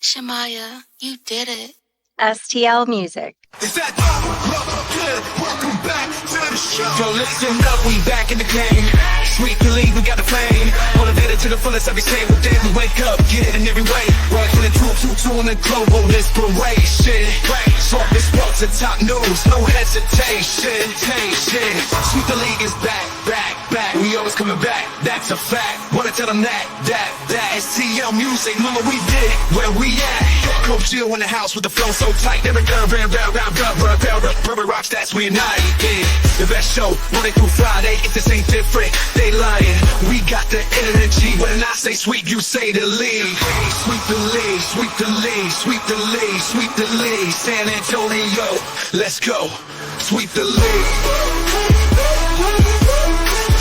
Shamaya, you did it. STL Music. Is that good? Welcome back to the show. Yo, listen up, we back in the game. Sweet believe we got the flame. Motivated to the fullest every single day. We wake up, get it in every way. Working in 222 in the global inspiration. Talk this world to top news, no hesitation. Sweet the league is back. We always coming back, that's a fact. Wanna tell them that STL Music, mama, we did it, where we at? Coach Jill in the house with the flow so tight. Every rubber rocks, that's we united. The best show, Monday through Friday. If this ain't different, they lying. We got the energy. When I say sweep, you say the league. Sweep the league, sweep the league, sweep the league, sweep the league. San Antonio, let's go. Sweep the league.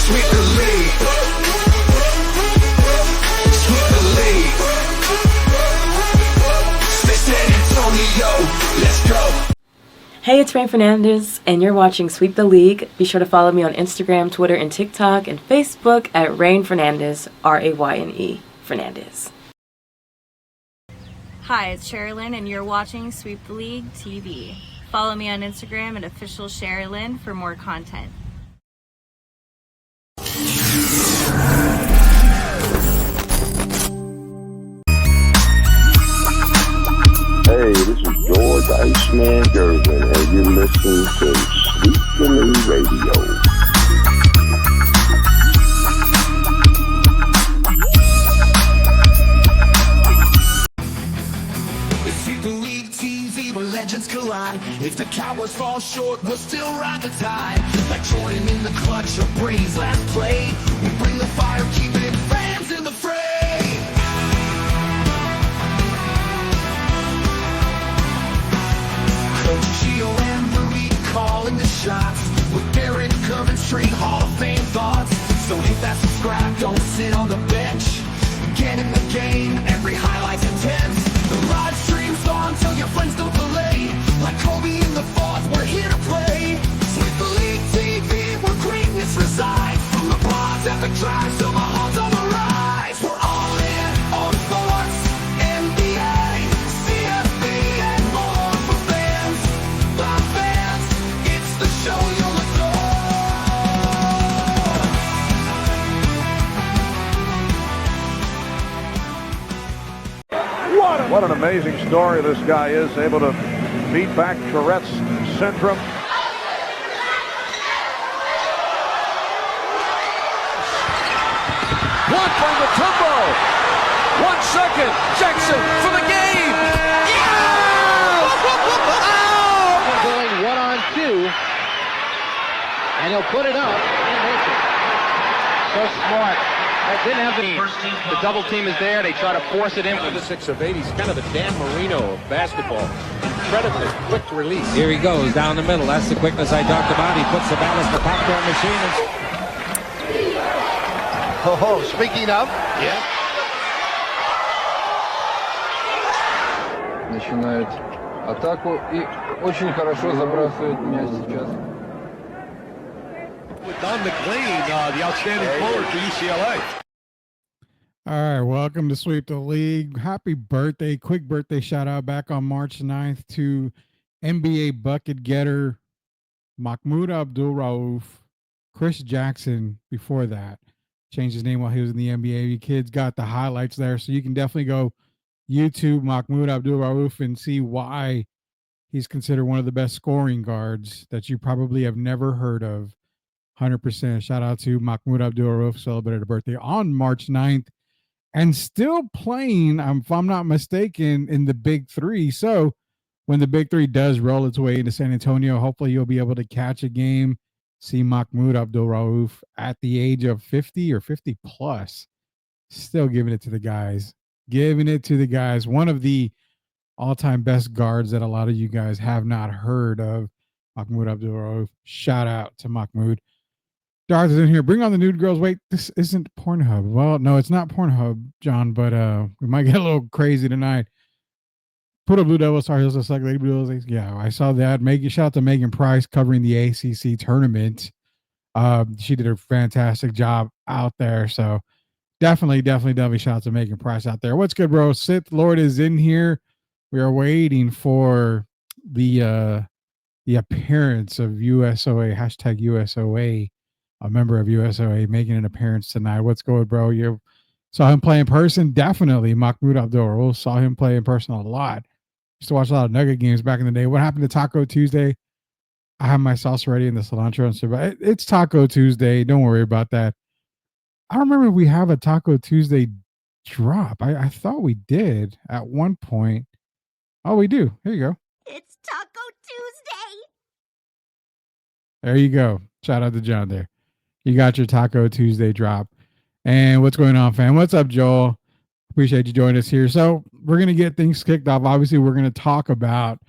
Sweep the league. Sweep the league. San Antonio, let's go. Hey, it's Rain Fernandez, and you're watching Sweep the League. Be sure to follow me on Instagram, Twitter, and TikTok, and Facebook at Rain Fernandez, RAYNE Fernandez. Hi, it's Sherilyn, and you're watching Sweep the League TV. Follow me on Instagram at official Sherilyn for more content. Hey, this is George Iceman Gervin, and you're listening to Sweet the League Radio. Sweep the League TV where legends collide. If the Cowboys fall short, we'll still ride the tide. Like Jordan in the clutch or Brady's last play, we bring the fire, keeping fans in the fray. Coach Gio and Rudy calling the shots, with Derek Coventry, Hall of Fame thoughts. So hit that subscribe, don't sit on the bench. Get in the game, every highlight's intense. The live stream's on till your friends don't delay. Like Kobe in the fourth, we're here to play. Sweep the League TV, where greatness resides. From the pods at the drive to my heart's on the rise. We're all in on sports, NBA, CFB, and more for fans. By fans, it's the show you'll adore. What an amazing story this guy is, able to beat back Tourette's syndrome. Blocked by Matumbo. 1 second. Jackson for the game. Yeah! Oh! Going 1-on-2. And he'll put it up and make it. So smart. That didn't have the double team is there. They try to force it in. The 6 of 8. He's kind of the Dan Marino of basketball. Incredibly quick release. Here he goes down the middle. That's the quickness I talked about. He puts the ball as the popcorn machine. Oh, speaking of. Yeah. Начинает атаку и очень хорошо забрасывает мяч сейчас. With Don McLean, the outstanding forward for UCLA. All right, welcome to Sweep the League. Happy birthday. Quick birthday shout out back on March 9th to NBA bucket getter Mahmoud Abdul-Rauf, Chris Jackson before that. Changed his name while he was in the NBA. You kids got the highlights there, so you can definitely go YouTube Mahmoud Abdul-Rauf and see why he's considered one of the best scoring guards that you probably have never heard of. 100%. Shout out to Mahmoud Abdul-Rauf, celebrated a birthday on March 9th and still playing, if I'm not mistaken, in the Big Three. So when the Big Three does roll its way into San Antonio, hopefully you'll be able to catch a game, see Mahmoud Abdul-Rauf at the age of 50 or 50 plus. Still giving it to the guys. Giving it to the guys. One of the all-time best guards that a lot of you guys have not heard of, Mahmoud Abdul-Rauf. Shout out to Mahmoud. Darth is in here. Bring on the nude girls. Wait, this isn't Pornhub. Well, no, it's not Pornhub, John, but we might get a little crazy tonight. Put a Blue Devil Star Heels like Lady Blue Devils. Yeah, I saw that. Shout out to Megan Price covering the ACC tournament. She did a fantastic job out there. So definitely shout out to Megan Price out there. What's good, bro? Sith Lord is in here. We are waiting for the appearance of USOA, hashtag USOA, a member of USOA making an appearance tonight. What's going, bro? You saw him play in person? Definitely. Mahmoud Abdul saw him play in person a lot. Used to watch a lot of Nugget games back in the day. What happened to Taco Tuesday? I have my sauce ready in the cilantro and stuff. But it's Taco Tuesday. Don't worry about that. I don't remember if we have a Taco Tuesday drop. I thought we did at one point. Oh, we do. Here you go. It's Taco Tuesday. There you go. Shout out to John there. You got your Taco Tuesday drop. And what's going on, fam? What's up, Joel? Appreciate you joining us here. So we're going to get things kicked off. Obviously, we're going to talk about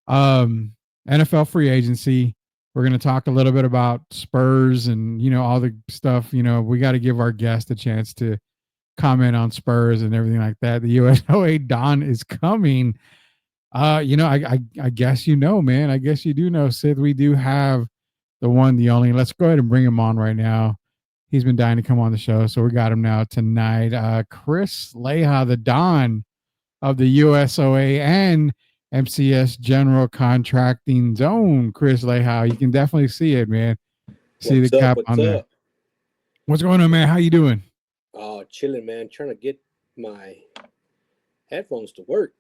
NFL free agency. We're going to talk a little bit about Spurs and, all the stuff. We got to give our guest a chance to comment on Spurs and everything like that. The USOA Don is coming. I guess man. I guess you do know, Sid. We do have the one, the only. Let's go ahead and bring him on right now. He's been dying to come on the show, so we got him now tonight. Chris Leha, the Don of the USOA and MCS General Contracting Zone. Chris Leha, you can definitely see it, man. See the cap on there. What's going on, man? How you doing? Oh, chilling, man. Trying to get my headphones to work.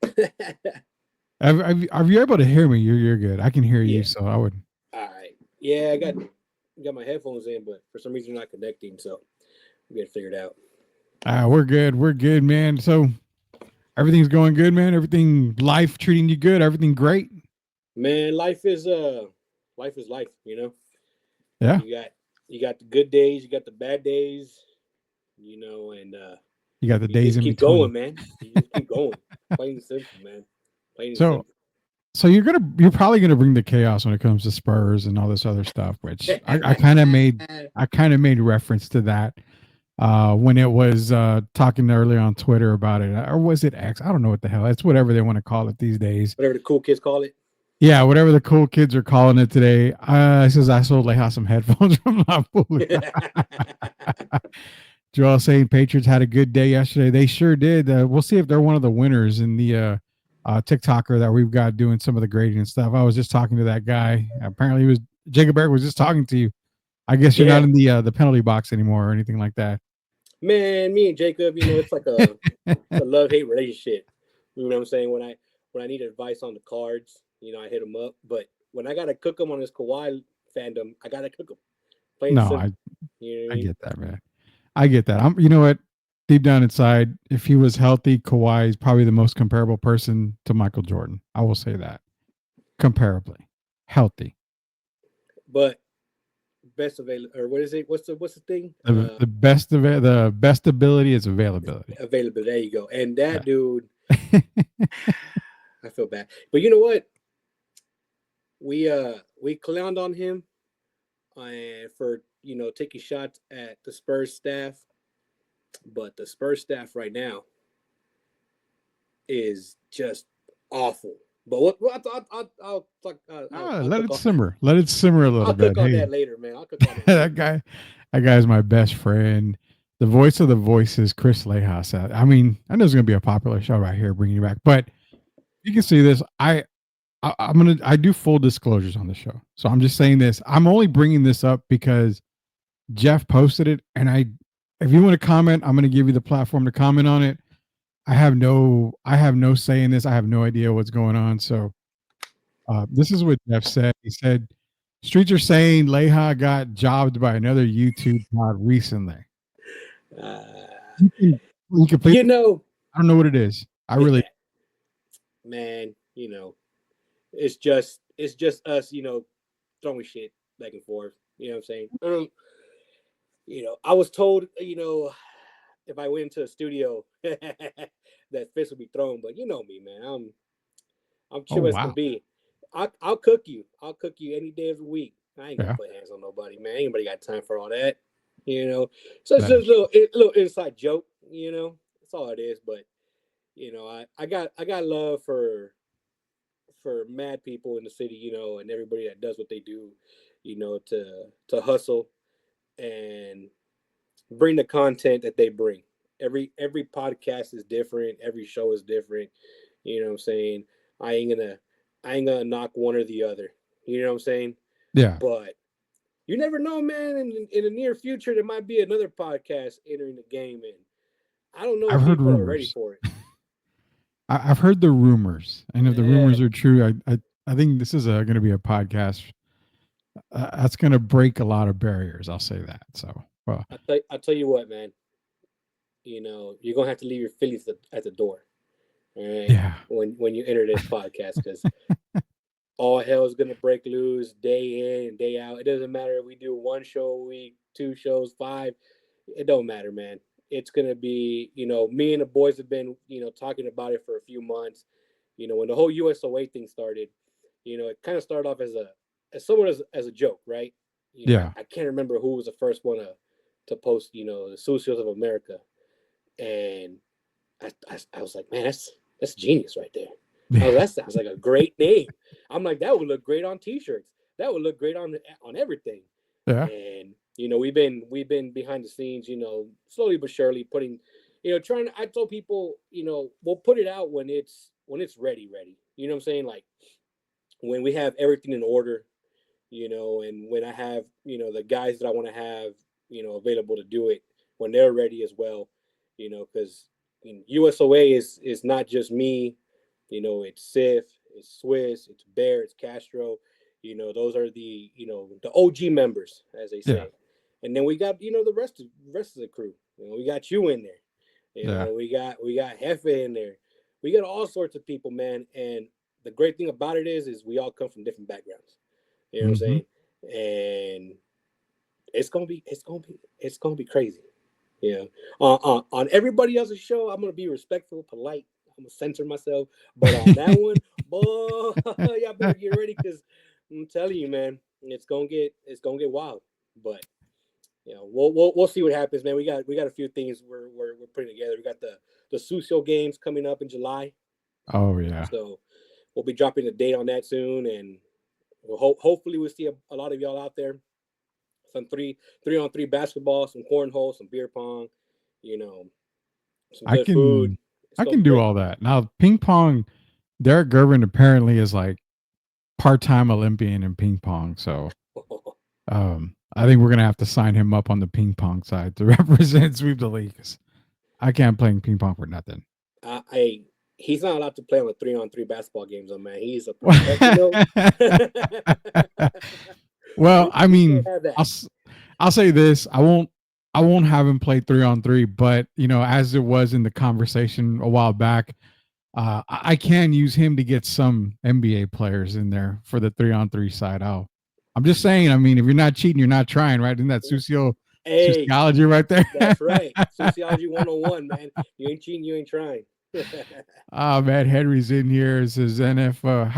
Are you able to hear me? You're good. I can hear you, so I would. All right. Yeah, I got my headphones in, but for some reason they're not connecting, so we got to figure it out. We're good. We're good, man. So everything's going good, man. Life treating you good. Everything great. Man, life is life, Yeah. You got the good days, you got the bad days, and you got the days in keep between. going, man. You just keep going. Plain and simple, man. Plain and simple. So you're probably gonna bring the chaos when it comes to Spurs and all this other stuff, which I kind of made reference to that when it was talking earlier on Twitter about it, or was it X? I don't know what the hell. It's whatever they want to call it these days. Whatever the cool kids call it. Yeah, whatever the cool kids are calling it today. Says I sold Leha some headphones from La Joel saying Patriots had a good day yesterday. They sure did. We'll see if they're one of the winners in the Tik Toker that we've got doing some of the grading and stuff. I was just talking to that guy. Apparently, Jacob Eric was just talking to you. I guess you're not in the penalty box anymore or anything like that. Man, me and Jacob, it's like a love-hate relationship. You know what I'm saying? When I need advice on the cards, I hit him up. But when I gotta cook him on his Kawhi fandom, I gotta cook him. I get that, man. I get that. You know what? Deep down inside, if he was healthy, Kawhi is probably the most comparable person to Michael Jordan. I will say that. Comparably. Healthy. But best available, or what is it? What's the thing? The best ability is availability. Availability. There you go. And that dude, I feel bad. But you know what? We clowned on him for taking shots at the Spurs staff. But the Spurs staff right now is just awful. But I'll talk. Let it simmer. Let it simmer a little bit. I'll cook on that later, man. I'll cook on that. that guy's my best friend. The voice of the voices, Chris Leha. I mean, I know it's gonna be a popular show right here, bringing you back. But you can see this. I do full disclosures on the show, so I'm just saying this. I'm only bringing this up because Jeff posted it, and if you want to comment, I'm going to give you the platform to comment on it. I have no say in this. I have no idea what's going on. So this is what Jeff said. He said, streets are saying Leha got jobbed by another YouTube pod recently. You can play, I don't know what it is. Man, it's just us, throwing shit back and forth. You know what I'm saying? I was told, if I went into a studio that fists would be thrown, but you know me, man. I'm chill as can be. I'll cook you. I'll cook you any day of the week. I ain't gonna put hands on nobody, man. Ain't nobody got time for all that. So it's just a little inside joke, That's all it is. But I got love for mad people in the city, and everybody that does what they do, to hustle and bring the content that they bring. every podcast is different. Every show is different. You know what I'm saying? I ain't gonna knock one or the other. You know what I'm saying? Yeah. But you never know, man. In the near future, there might be another podcast entering the game, and I don't know I've if heard people are ready rumors. for it. I've heard the rumors, and if the Yeah. rumors are true, I think this is going to be a podcast that's going to break a lot of barriers. I'll say that. So, well, I tell you what, man. You know, you're gonna have to leave your feelings at the door. All right. yeah, When you enter this podcast, because all hell is gonna break loose day in and day out. It doesn't matter if we do one show a week, 2 shows, 5. It don't matter, man. It's gonna be, me and the boys have been, talking about it for a few months. When the whole USOA thing started, it kind of started off as somewhat as a joke, right? yeah, I can't remember who was the first one to post, the Socios of America, and I was like, man, that's genius right there. That sounds like a great name. I'm like, that would look great on T-shirts. That would look great on everything. yeah. And we've been behind the scenes, slowly but surely putting, trying. I told people, we'll put it out when it's ready. You know what I'm saying? Like when we have everything in order, and when I have, the guys that I want to have, available to do it when they're ready as well, because USOA is not just me, it's Sif, it's Swiss, it's Bear, it's Castro, those are the OG members, as they say. Yeah. And then we got, the rest of the crew. We got you in there. Yeah. We got Hefe in there. We got all sorts of people, man. And the great thing about it is we all come from different backgrounds. You know what I'm saying? And it's gonna be crazy. On everybody else's show, I'm gonna be respectful, polite. I'm gonna censor myself, but on that one, boy, y'all better get ready, because I'm telling you, man, it's gonna get wild. But we'll see what happens, man. We got a few things we're putting together. We got the Sucio games coming up in July. Oh yeah. So we'll be dropping a date on that soon, and hopefully we'll see a lot of y'all out there. Some 3-on-3 basketball, some cornhole, some beer pong, some good food. I can do all that. Now, ping pong, Derek Gervin apparently is like part-time Olympian in ping pong. So I think we're going to have to sign him up on the ping pong side to represent Sweep the League. I can't play ping pong for nothing. He's not allowed to play on the 3-on-3 basketball games, though, man. He's a professional. Well, I mean, I'll say this. I won't have him play 3-on-3, but as it was in the conversation a while back, I can use him to get some NBA players in there for the 3-on-3 side. I'm just saying, I mean, if you're not cheating, you're not trying, right? Isn't that sociology right there? That's right. Sociology 101, man. You ain't cheating, you ain't trying. Oh, man, Henry's in here. It says NFOC,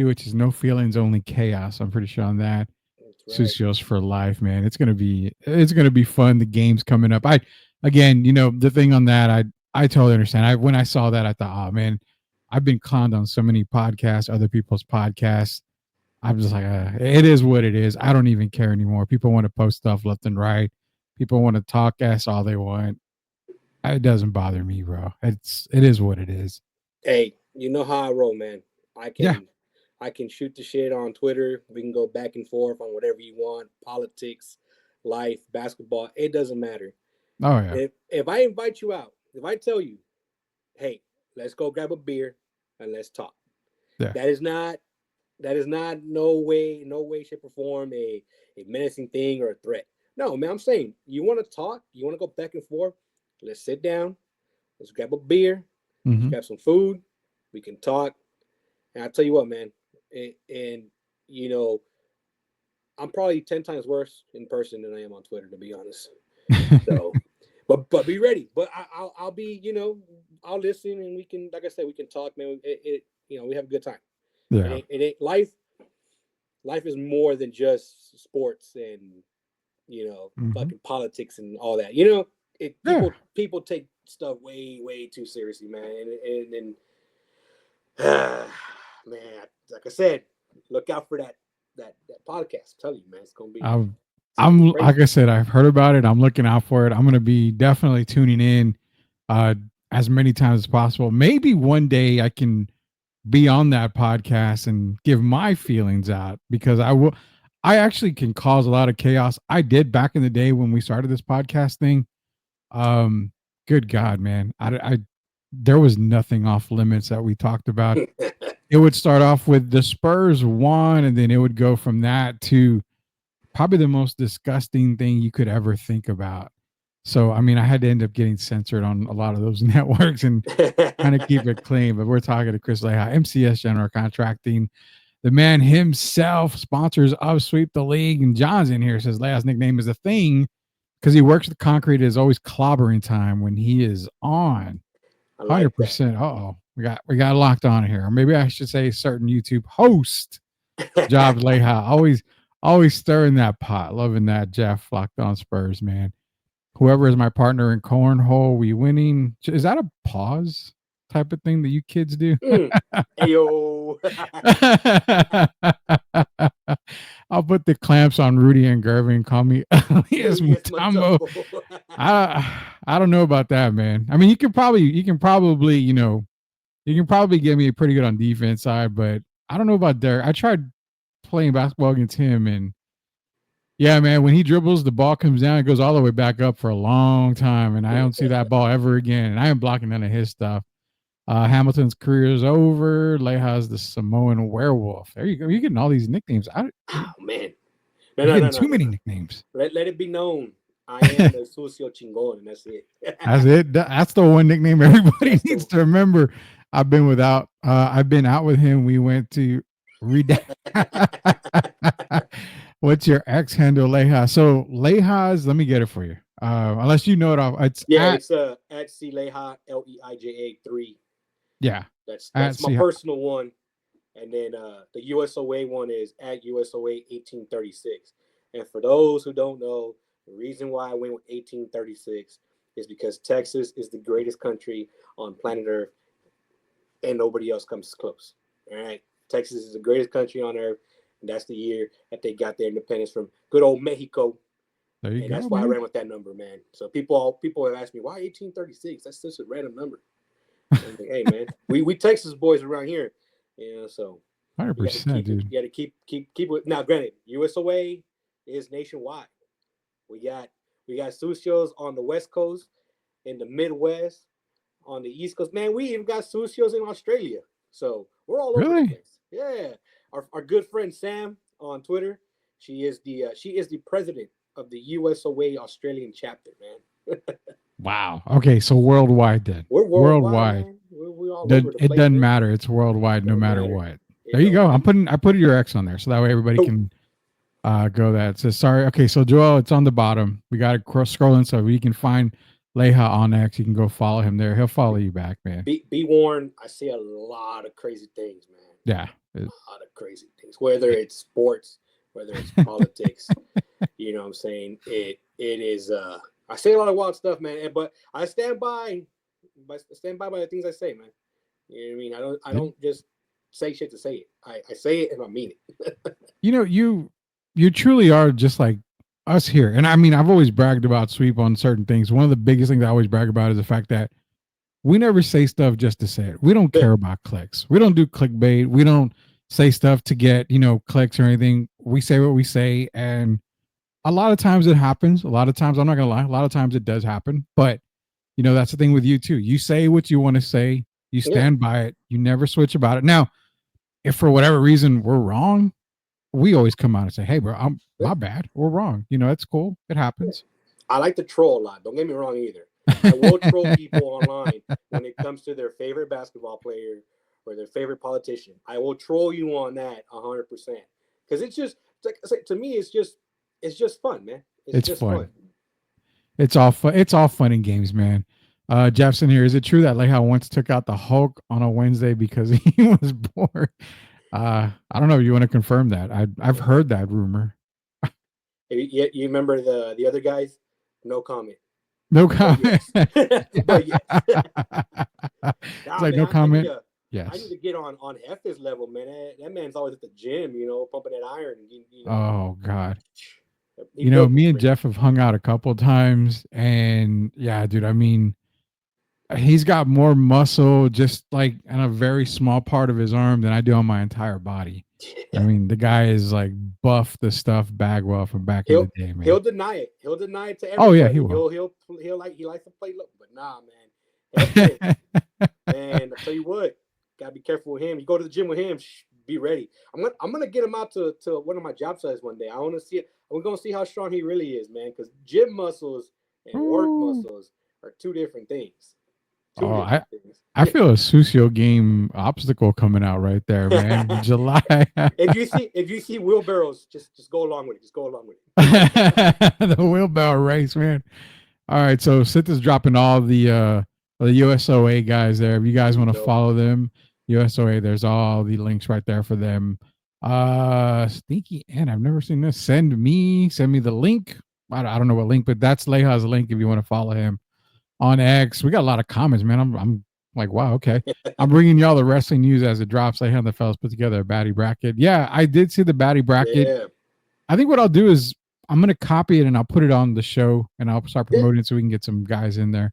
which is no feelings, only chaos. I'm pretty sure on that. Right. Sucios for life, man. It's gonna be fun. The game's coming up. The thing on that, I totally understand. When I saw that, I thought, oh man, I've been clowned on so many podcasts, other people's podcasts. I'm just like, it is what it is. I don't even care anymore. People want to post stuff left and right. People want to talk ass all they want. It doesn't bother me, bro. It is what it is. Hey, you know how I roll, man. I can shoot the shit on Twitter. We can go back and forth on whatever you want. Politics, life, basketball. It doesn't matter. Oh yeah. If I invite you out, if I tell you, hey, let's go grab a beer and let's talk. Yeah. That is not no way, shape, or form a menacing thing or a threat. No, man, I'm saying you want to talk, you want to go back and forth. Let's sit down. Let's grab a beer. Let's grab some food. We can talk. And I tell you what, man. And I'm probably 10 times worse in person than I am on Twitter, to be honest. So, but be ready. But I'll be, I'll listen, and we can, like I said, we can talk, man. We have a good time. Yeah. It ain't life. Life is more than just sports and fucking politics and all that. People take stuff way too seriously, man. And man, like I said, look out for that podcast. I'm telling you, man, it's gonna be. Like I said, I've heard about it. I'm looking out for it. I'm going to be definitely tuning in as many times as possible. Maybe one day I can be on that podcast and give my feelings out, because I actually can cause a lot of chaos. I did back in the day when we started this podcast thing. Good God, man. There was nothing off limits that we talked about. It would start off with the Spurs won, and then it would go from that to probably the most disgusting thing you could ever think about. So, I mean, I had to end up getting censored on a lot of those networks and kind of keep it clean. But we're talking to Chris Leha, MCS General Contracting, the man himself, sponsors of Sweep the League. And John's in here, says Leha's nickname is a thing because he works with concrete. Is always clobbering time when he is on. 100%. Uh-oh. We got locked on here. Or maybe I should say certain YouTube host jobs Leha. Always stirring that pot. Loving that Jeff locked on Spurs, man. Whoever is my partner in cornhole, we winning. Is that a pause type of thing that you kids do? Ayo. I'll put the clamps on Rudy and Gervin and call me Elias Mutombo. I don't know about that, man. I mean, you can probably, you can probably get me pretty good on defense side, but I don't know about Derek. I tried playing basketball against him, and yeah, man, when he dribbles, the ball comes down, it goes all the way back up for a long time, and I don't see that ball ever again. And I am blocking none of his stuff. Hamilton's career is over. Leha's the Samoan werewolf. There you go. You're getting all these nicknames. Oh man, too many nicknames. Let it be known, I am the Sucio Chingon, and that's it. That's it. That's the one nickname everybody needs to remember. I've been out with him. We went to What's your X handle, Leha? So Leha's, let me get it for you. Unless you know it off. It's at C Leha Leija 3. Yeah. That's my personal one. And then the USOA one is at USOA 1836. And for those who don't know, the reason why I went with 1836 is because Texas is the greatest country on planet Earth, and nobody else comes close. All right. Texas is the greatest country on earth, and that's the year that they got their independence from good old Mexico. There you go. That's why I ran with that number, man. So people have asked me, why 1836? That's such a random number. I'm like, hey, man, we Texas boys around here, so 100%, dude. You got to keep it. Now, granted, USOA is nationwide. We got Sucios on the West Coast, in the Midwest, on the East Coast. Man, we even got Sucios in Australia. So we're all over the place. Yeah. Our good friend Sam on Twitter, she is the president of the USOA Australian chapter, man. Wow. Okay, so worldwide then. We're worldwide. We're all over the place, it doesn't matter. It's worldwide no matter what. There you go. I put your X on there so that way everybody can go that. It says sorry. Okay, so Joel, it's on the bottom. We got to scroll in so we can find Leha on X. You can go follow him there. He'll follow you back, man. Be warned. I see a lot of crazy things, man. Yeah. A lot of crazy things. Whether it's sports, whether it's politics, you know what I'm saying? It is I say a lot of wild stuff, man, but I stand by the things I say, man. You know what I mean? I don't just say shit to say it. I say it and I mean it. You truly are just like us here. And I mean, I've always bragged about Sweep on certain things. One of the biggest things I always brag about is the fact that we never say stuff just to say it. We don't care about clicks. We don't do clickbait. We don't say stuff to get, clicks or anything. We say what we say. And a lot of times it happens. A lot of times, I'm not going to lie, a lot of times it does happen. But, that's the thing with you too. You say what you want to say. You stand by it. You never switch about it. Now, if for whatever reason we're wrong, we always come out and say, hey, bro, my bad. We're wrong. It's cool. It happens. I like to troll a lot. Don't get me wrong either. I will troll people online when it comes to their favorite basketball player or their favorite politician. I will troll you on that 100%. Because it's just, to me, it's just fun, man. It's just fun. It's all fun. It's all fun and games, man. Jeffson here. Is it true that Leha once took out the Hulk on a Wednesday because he was bored? I don't know if you want to confirm that. I've heard that rumor. You remember the other guys? No comment. No comment. But yes. It's like no comment. Yes. I need to get on Hef's level, man. That man's always at the gym, pumping that iron. Oh God. Me and Jeff have hung out a couple times, and yeah, dude, I mean, he's got more muscle just like on a very small part of his arm than I do on my entire body. I mean, the guy is like buff the stuff Bagwell from back in the day, man. He'll deny it. He'll deny it to everybody. Oh yeah, he will. He likes to play low, but nah, man. And I tell you what, gotta be careful with him. You go to the gym with him, be ready. I'm gonna get him out to one of my job sites one day. I want to see it. We're gonna see how strong he really is, man. Because gym muscles and work muscles are two different things. I feel a Susio game obstacle coming out right there, man. In July. if you see wheelbarrows, just go along with it. Just go along with it. The wheelbarrow race, man. All right, so Sith is dropping all the USOA guys there. If you guys want to follow them, USOA, there's all the links right there for them. Stinky and I've never seen this. Send me the link. I don't know what link, but that's Leha's link if you want to follow him on X. We got a lot of comments, man. I'm like, wow, okay. I'm bringing y'all the wrestling news as it drops. Leha and the fellas put together a baddie bracket. Yeah, I did see the baddie bracket. Yeah. I think what I'll do is I'm going to copy it and I'll put it on the show and I'll start promoting it so we can get some guys in there.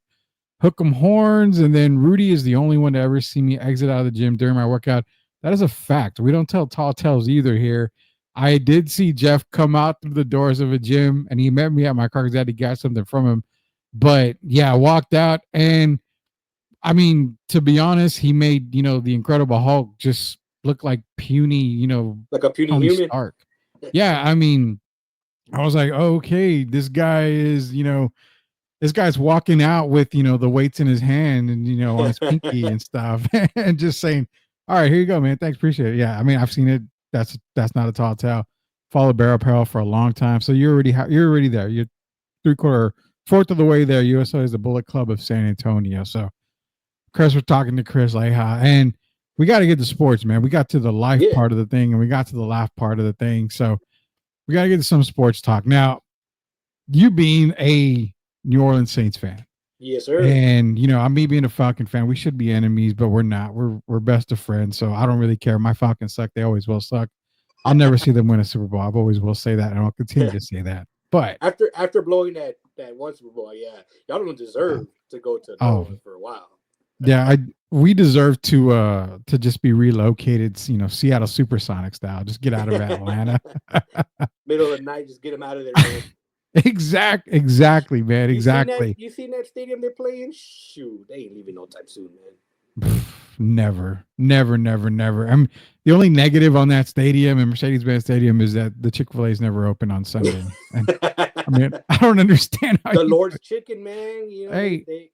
Hook 'em horns. And then Rudy is the only one to ever see me exit out of the gym during my workout. That is a fact. We don't tell tall tales either here. I did see Jeff come out through the doors of a gym and he met me at my car because I had to get something from him. But yeah, I walked out and I mean, to be honest, he made, the Incredible Hulk just look like puny, like a puny Tony human. Stark. Yeah, I mean, I was like, oh, okay, this guy is, this guy's walking out with, the weights in his hand and, on his pinky and stuff and just saying, all right, here you go, man. Thanks. Appreciate it. Yeah. I mean, I've seen it. That's not a tall tale. Follow Barrel Apparel for a long time. So you're already there. You're fourth of the way there. USO is the Bullet Club of San Antonio. So Chris, we're talking to Chris Leha, and we got to get to sports, man. We got to the life part of the thing and we got to the laugh part of the thing. So we got to get to some sports talk. Now, you being a New Orleans Saints fan. Yes, sir. And, I'm me being a Falcon fan. We should be enemies, but we're not. We're best of friends. So I don't really care. My Falcons suck. They always will suck. I'll never see them win a Super Bowl. I've always will say that, and I'll continue to say that. But after blowing that one Super Bowl, y'all don't deserve to go to New Orleans for a while. Yeah, we deserve to just be relocated, Seattle Supersonic style. Just get out of Atlanta. Middle of the night, just get them out of there, man. Exactly, man. Exactly. You seen that stadium they're playing? Shoot, they ain't leaving no time soon, man. Never. The only negative on that stadium and Mercedes-Benz Stadium is that the Chick-fil-A is never open on Sunday. And, I mean, I don't understand how the Lord's Chicken, man. Hey,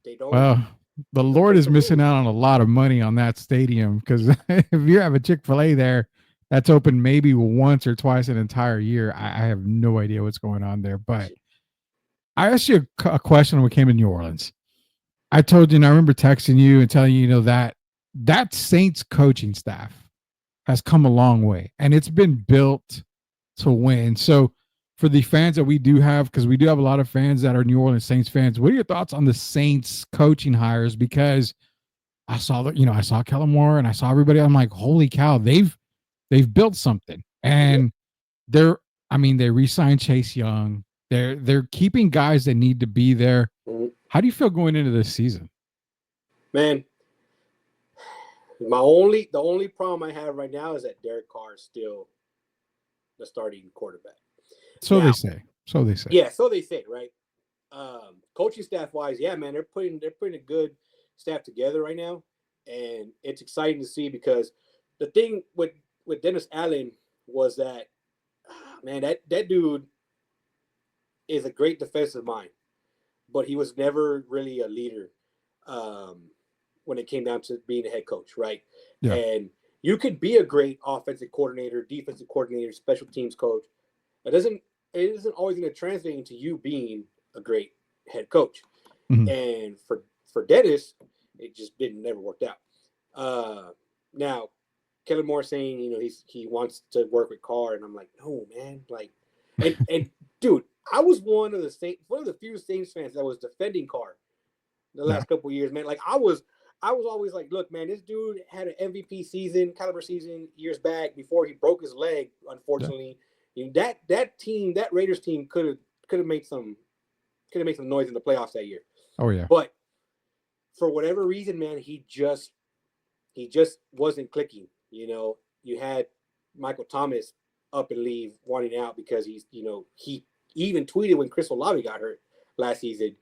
they don't. Well, the Lord is missing out on a lot of money on that stadium because if you have a Chick-fil-A there that's open maybe once or twice an entire year, I have no idea what's going on there. But I asked you a question when we came to New Orleans. I told you, and I remember texting you and telling you, that Saints coaching staff has come a long way, and it's been built to win. So for the fans that we do have, because we do have a lot of fans that are New Orleans Saints fans, what are your thoughts on the Saints coaching hires? Because I saw I saw Kellen Moore and I saw everybody. I'm like, holy cow, they've built something, and they re-signed Chase Young. They're keeping guys that need to be there. How do you feel going into this season? Man, the only problem I have right now is that Derek Carr is still the starting quarterback. So they say. Yeah, so they say, right? Coaching staff wise, yeah, man, they're putting a good staff together right now, and it's exciting to see because the thing with Dennis Allen was that, man, that dude is a great defensive mind, but he was never really a leader when it came down to being a head coach, right? Yeah. And you could be a great offensive coordinator, defensive coordinator, special teams coach. It isn't always going to translate into you being a great head coach. Mm-hmm. And for Dennis, it just never worked out. Now, Kellen Moore saying, he wants to work with Carr, and I'm like, no, man, like, and dude, I was one of the few Saints fans that was defending Carr the last couple of years, man. Like I was always like, look, man, this dude had an MVP caliber season years back before he broke his leg, unfortunately. You know, that Raiders team could have made some noise in the playoffs that year. Oh yeah. But for whatever reason, man, he just wasn't clicking. You know, you had Michael Thomas up and leave, wanting out because he even tweeted when Chris Olave got hurt last season,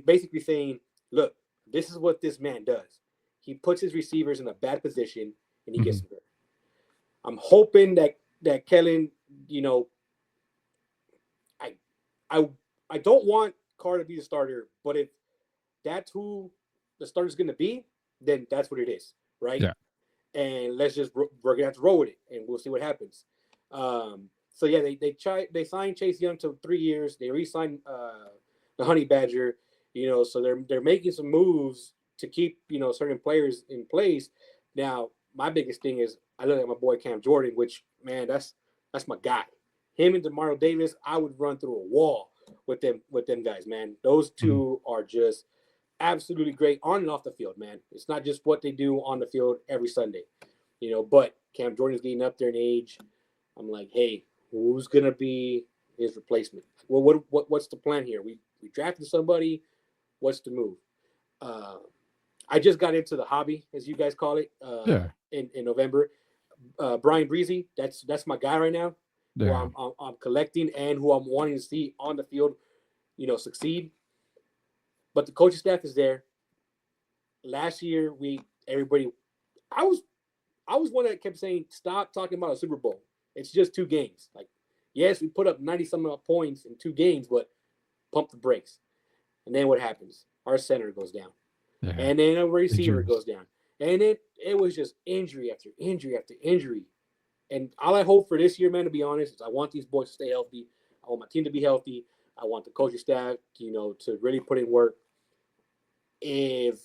basically saying, look, this is what this man does. He puts his receivers in a bad position and he gets hurt. I'm hoping that Kellen, you know, I don't want Carr to be the starter, but if that's who the starter is going to be, then that's what it is, right? Yeah. And we're gonna have to roll with it, and we'll see what happens. So yeah, they signed Chase Young to 3 years. They re-signed the Honey Badger, you know, so they're making some moves to keep, you know, certain players in place. Now, my biggest thing is I look at my boy Cam Jordan, which, man, that's my guy. Him and DeMario Davis, I would run through a wall with them guys, man. Those two are just absolutely great on and off the field, man. It's not just what they do on the field every Sunday, you know, but Cam Jordan's getting up there in age. I'm like, hey, who's going to be his replacement? Well, what's the plan here? We drafted somebody. What's the move? I just got into the hobby, as you guys call it, in November. Brian Breezy, that's my guy right now. Yeah. Who I'm collecting and who I'm wanting to see on the field, you know, succeed. But the coaching staff is there. Last year, I was one that kept saying, stop talking about a Super Bowl. It's just 2 games. Like, yes, we put up 90-some points in 2 games, but pump the brakes. And then what happens? Our center goes down. Yeah. And then a receiver goes down. And it was just injury after injury after injury. And all I hope for this year, man, to be honest, is I want these boys to stay healthy. I want my team to be healthy. I want the coaching staff, you know, to really put in work. If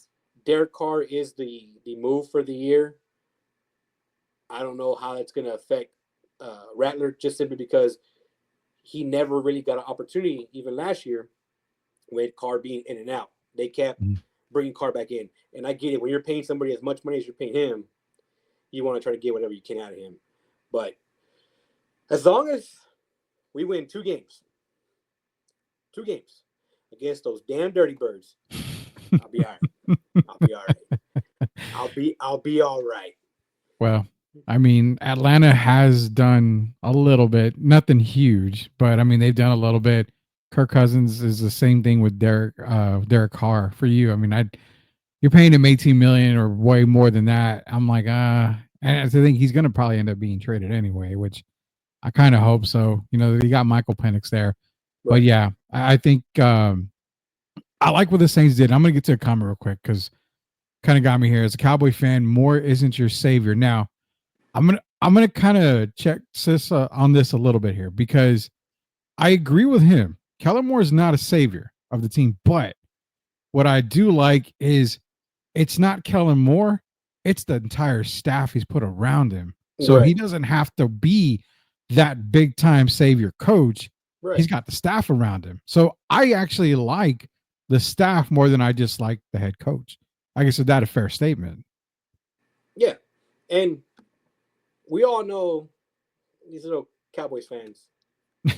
Derek Carr is the move for the year, I don't know how that's going to affect Rattler, just simply because he never really got an opportunity, even last year, with Carr being in and out. They kept bringing Carr back in. And I get it. When you're paying somebody as much money as you're paying him, you want to try to get whatever you can out of him. But as long as we win 2 games against those damn Dirty Birds, I'll be all right. I'll be all right. Well, I mean, Atlanta has done a little bit, nothing huge, but I mean, they've done a little bit. Kirk Cousins is the same thing with Derek Carr for you. I mean, you're paying him $18 million or way more than that. I'm like, and I think he's going to probably end up being traded anyway, which I kind of hope so. You know, you got Michael Penix there, but yeah, I think I like what the Saints did. I'm going to get to a comment real quick because kind of got me here. As a Cowboy fan, Moore isn't your savior. Now, I'm gonna kind of check Sis on this a little bit here because I agree with him. Kellen Moore is not a savior of the team, but what I do like is it's not Kellen Moore, it's the entire staff he's put around him. So he doesn't have to be that big time savior coach. Right. He's got the staff around him. So I actually like the staff more than I just like the head coach. I guess is that a fair statement? Yeah. And we all know these little Cowboys fans.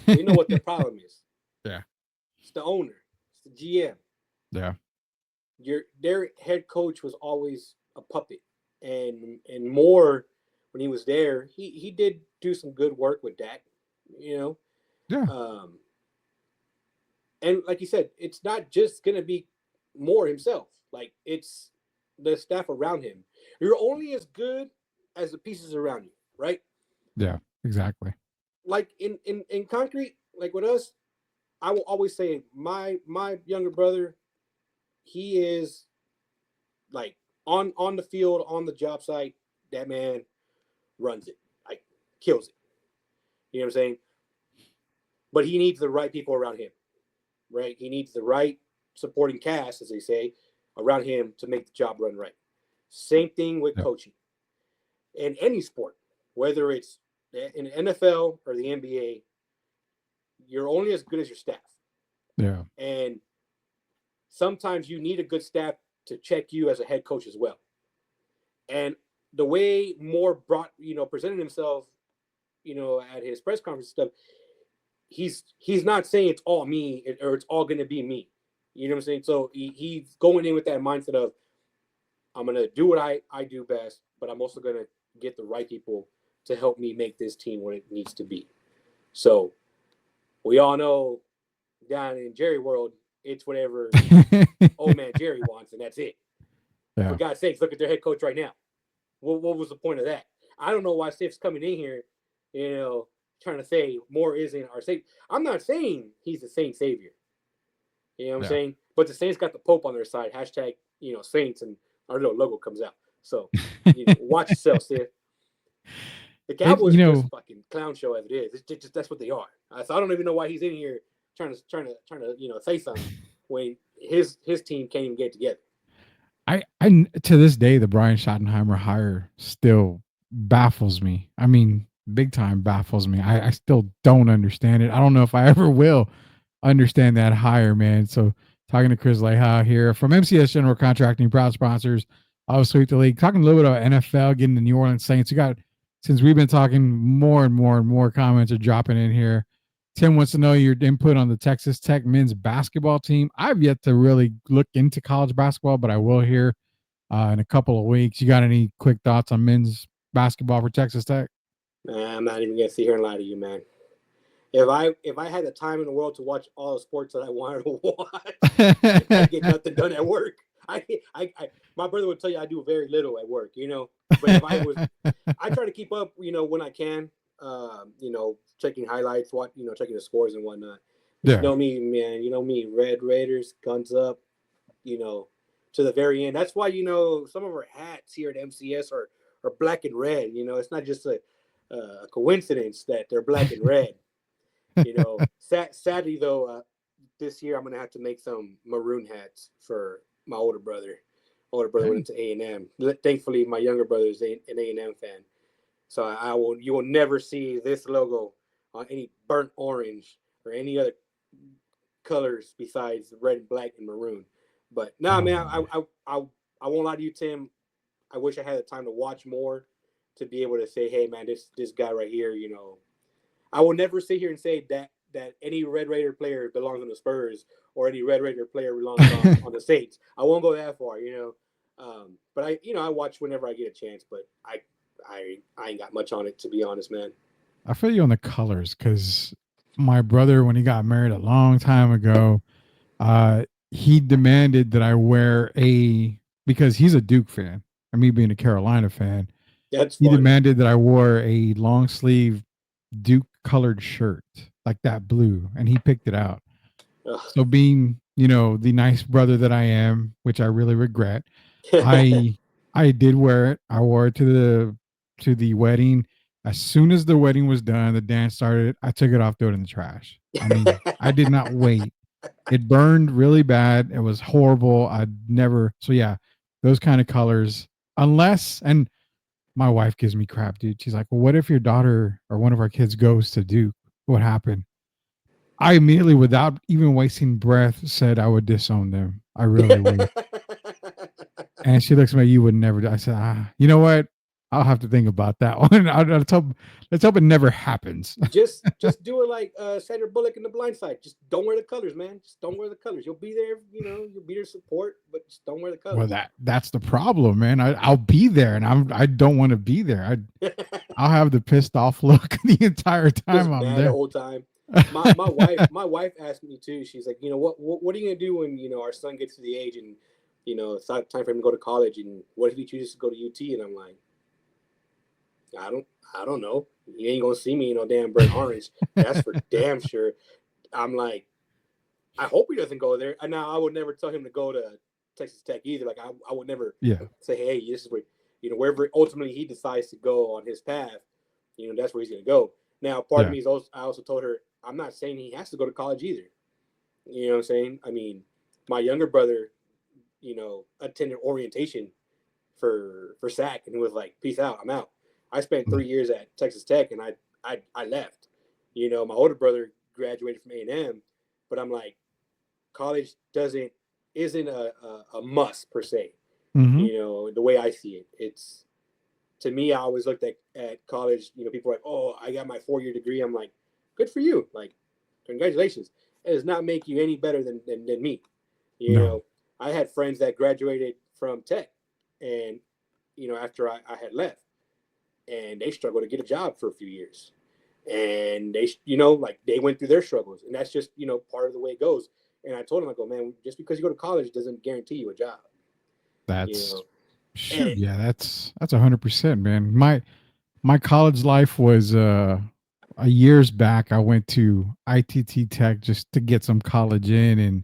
We know what their problem is. Yeah. It's the owner. It's the GM. Yeah. Their head coach was always a puppet. And Moore, when he was there, he did do some good work with Dak, you know. Yeah. And like you said, it's not just gonna be Moore himself. Like, it's the staff around him. You're only as good as the pieces around you, right? Yeah, exactly. Like in concrete, like with us, I will always say my younger brother, he is like on the field, on the job site, that man runs it, like kills it. You know what I'm saying? But he needs the right people around him, right? He needs the right supporting cast, as they say, around him to make the job run right. Same thing with coaching. In any sport, whether it's in the NFL or the NBA, you're only as good as your staff. Yeah. And sometimes you need a good staff to check you as a head coach as well. And the way Moore presented himself, at his press conference stuff, he's not saying it's all me or it's all going to be me. You know what I'm saying? So he's going in with that mindset of, I'm going to do what I do best, but I'm also going to get the right people to help me make this team what it needs to be. So we all know down in Jerry world, it's whatever old man Jerry wants, and that's it. Yeah. For God's sakes, look at their head coach right now. What was the point of that? I don't know why Stiff's coming in here, trying to say more isn't our savior. I'm not saying he's the Saint savior. You know what I'm saying? But the Saints got the Pope on their side. Hashtag, Saints, and our little logo comes out. So watch yourself, Stiff. The Cowboys are just a fucking clown show as it is. It's just that's what they are. So I don't even know why he's in here trying to say something when his team can't even get together. I to this day, the Brian Schottenheimer hire still baffles me. I mean, big time baffles me. I still don't understand it. I don't know if I ever will understand that hire, man. So talking to Chris Leha here from MCS General Contracting, proud sponsors of Sweep the League. Talking a little bit about NFL, getting the New Orleans Saints. Since we've been talking, more and more comments are dropping in here. Tim wants to know your input on the Texas Tech men's basketball team. I've yet to really look into college basketball, but I will here in a couple of weeks. You got any quick thoughts on men's basketball for Texas Tech? I'm not even gonna sit here and lie to you, man. If I had the time in the world to watch all the sports that I wanted to watch, I'd get nothing done at work. My brother would tell you I do very little at work, But if I try to keep up, when I can, checking highlights, checking the scores and whatnot. Yeah. You know me, man. You know me, Red Raiders, guns up, to the very end. That's why, some of our hats here at MCS are black and red. It's not just a coincidence that they're black and red. Sadly though, this year I'm gonna have to make some maroon hats for my older brother. Went into A&M. Thankfully, my younger brother is an A&M fan, so you will never see this logo on any burnt orange or any other colors besides red, black, and maroon. But man, I won't lie to you, Tim. I wish I had the time to watch more to be able to say, hey, man, this guy right here, I will never sit here and say that any Red Raider player belongs on the Spurs or any Red Raider player belongs on the Saints. I won't go that far, But I watch whenever I get a chance. But I ain't got much on it, to be honest, man. I feel you on the colors because my brother, when he got married a long time ago, he demanded that I wear because he's a Duke fan and me being a Carolina fan. He demanded that I wore a long sleeve Duke colored shirt like that blue, and he picked it out. Ugh. So being, the nice brother that I am, which I really regret, I did wear it. I wore it to the wedding. As soon as the wedding was done, the dance started, I took it off, threw it in the trash. I mean, I did not wait. It burned really bad. It was horrible. So yeah, those kind of colors, and my wife gives me crap, dude. She's like, well, what if your daughter or one of our kids goes to Duke? What happened? I immediately, without even wasting breath, said I would disown them. I really would. And she looks at me, you would never do. I said, you know what? I'll have to think about that one. Let's hope it never happens. Just do it like Sandra Bullock in The Blind Side. Just don't wear the colors, man. Just don't wear the colors. You'll be there, you'll be there to support, but just don't wear the colors. Well, that's the problem, man. I'll be there, and I don't want to be there. I'll have the pissed off look the entire time I'm there. The whole time. My wife asked me too. She's like, what are you gonna do when our son gets to the age and it's time for him to go to college, and what if he chooses to go to UT? And I'm like, I don't know. You ain't gonna see me in no damn burnt orange. That's for damn sure. I'm like, I hope he doesn't go there. And now I would never tell him to go to Texas Tech either. Like I would never say, hey, this is where wherever ultimately he decides to go on his path, that's where he's gonna go. Now, part of me is also, I also told her I'm not saying he has to go to college either. You know what I'm saying? I mean, my younger brother, attended orientation for SAC and was like, peace out, I'm out. I spent 3 years at Texas Tech and I left. My older brother graduated from A&M, but I'm like, college isn't a must per se. Mm-hmm. The way I see it, to me, I always looked at college. People are like, "Oh, I got my 4-year degree." I'm like, "Good for you! Like, congratulations." It does not make you any better than me. I had friends that graduated from Tech, and after I had left, and they struggled to get a job for a few years, and they they went through their struggles, and that's just part of the way it goes. And I told them, I go, man, just because you go to college doesn't guarantee you a job. That's yeah, that's 100%, man. My college life was years back. I went to ITT Tech just to get some college in, and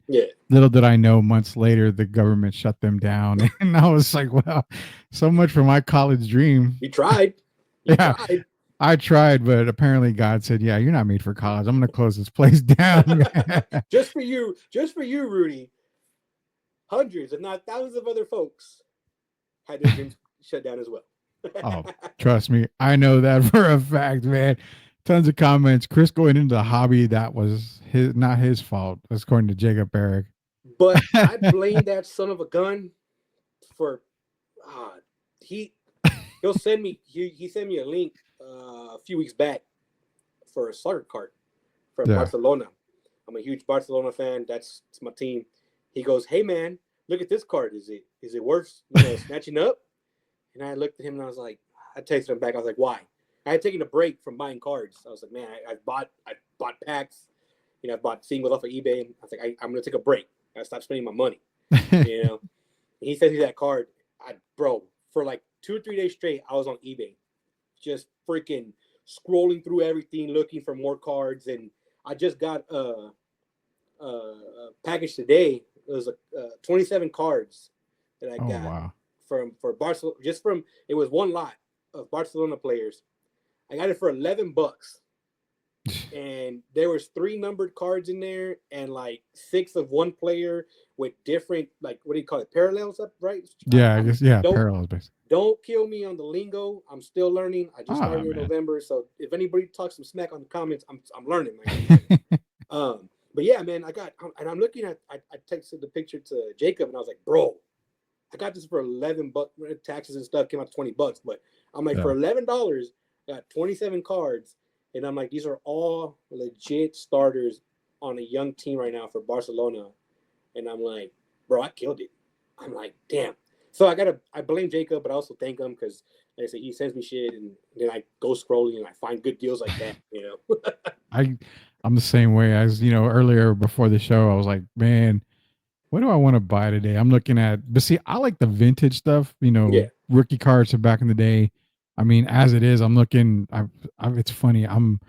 little did I know, months later the government shut them down, and I was like, well, so much for my college dream. You tried. Tried. I tried, but apparently God said, yeah, you're not made for college. I'm going to close this place down. Just for you, Rudy. Hundreds, if not thousands of other folks had their dreams shut down as well. Oh, trust me. I know that for a fact, man. Tons of comments. Chris going into the hobby, that was not his fault, according to Jacob Barrick. But I blame that son of a gun for he'll send me he sent me a link a few weeks back for a soccer cart from Barcelona. I'm a huge Barcelona fan. It's my team. He goes, "Hey man, look at this card. Is it worth snatching up?" And I looked at him and I was like, I texted him back. I was like, "Why?" I had taken a break from buying cards. I was like, "Man, I bought packs. I bought singles off of eBay." And I was like, I'm gonna take a break. I stopped spending my money. And he sent me that card. For like 2 or 3 days straight, I was on eBay, just freaking scrolling through everything, looking for more cards. And I just got a package today. It was 27 cards that I got for Barcelona. It was one lot of Barcelona players. I got it for $11, and there was 3 numbered cards in there, and like 6 of one player with different, like, what do you call it, parallels up, right? Yeah, I guess parallels basically. Don't kill me on the lingo. I'm still learning. I just started in November, so if anybody talks some smack on the comments, I'm learning, man. But yeah, man, I'm looking at. I texted the picture to Jacob, and I was like, "Bro, I got this for $11. Taxes and stuff came out to $20, but I'm like, for $11, I got 27 cards, and I'm like, these are all legit starters on a young team right now for Barcelona, and I'm like, bro, I killed it. I'm like, damn. So I blame Jacob, but I also thank him because, like I said, he sends me shit, and then I go scrolling and I find good deals like that. I'm the same way. As earlier before the show, I was like, man, what do I want to buy today? I'm looking at, but see, I like the vintage stuff, rookie cards from back in the day. I mean, as it is, I'm looking, it's funny. I'm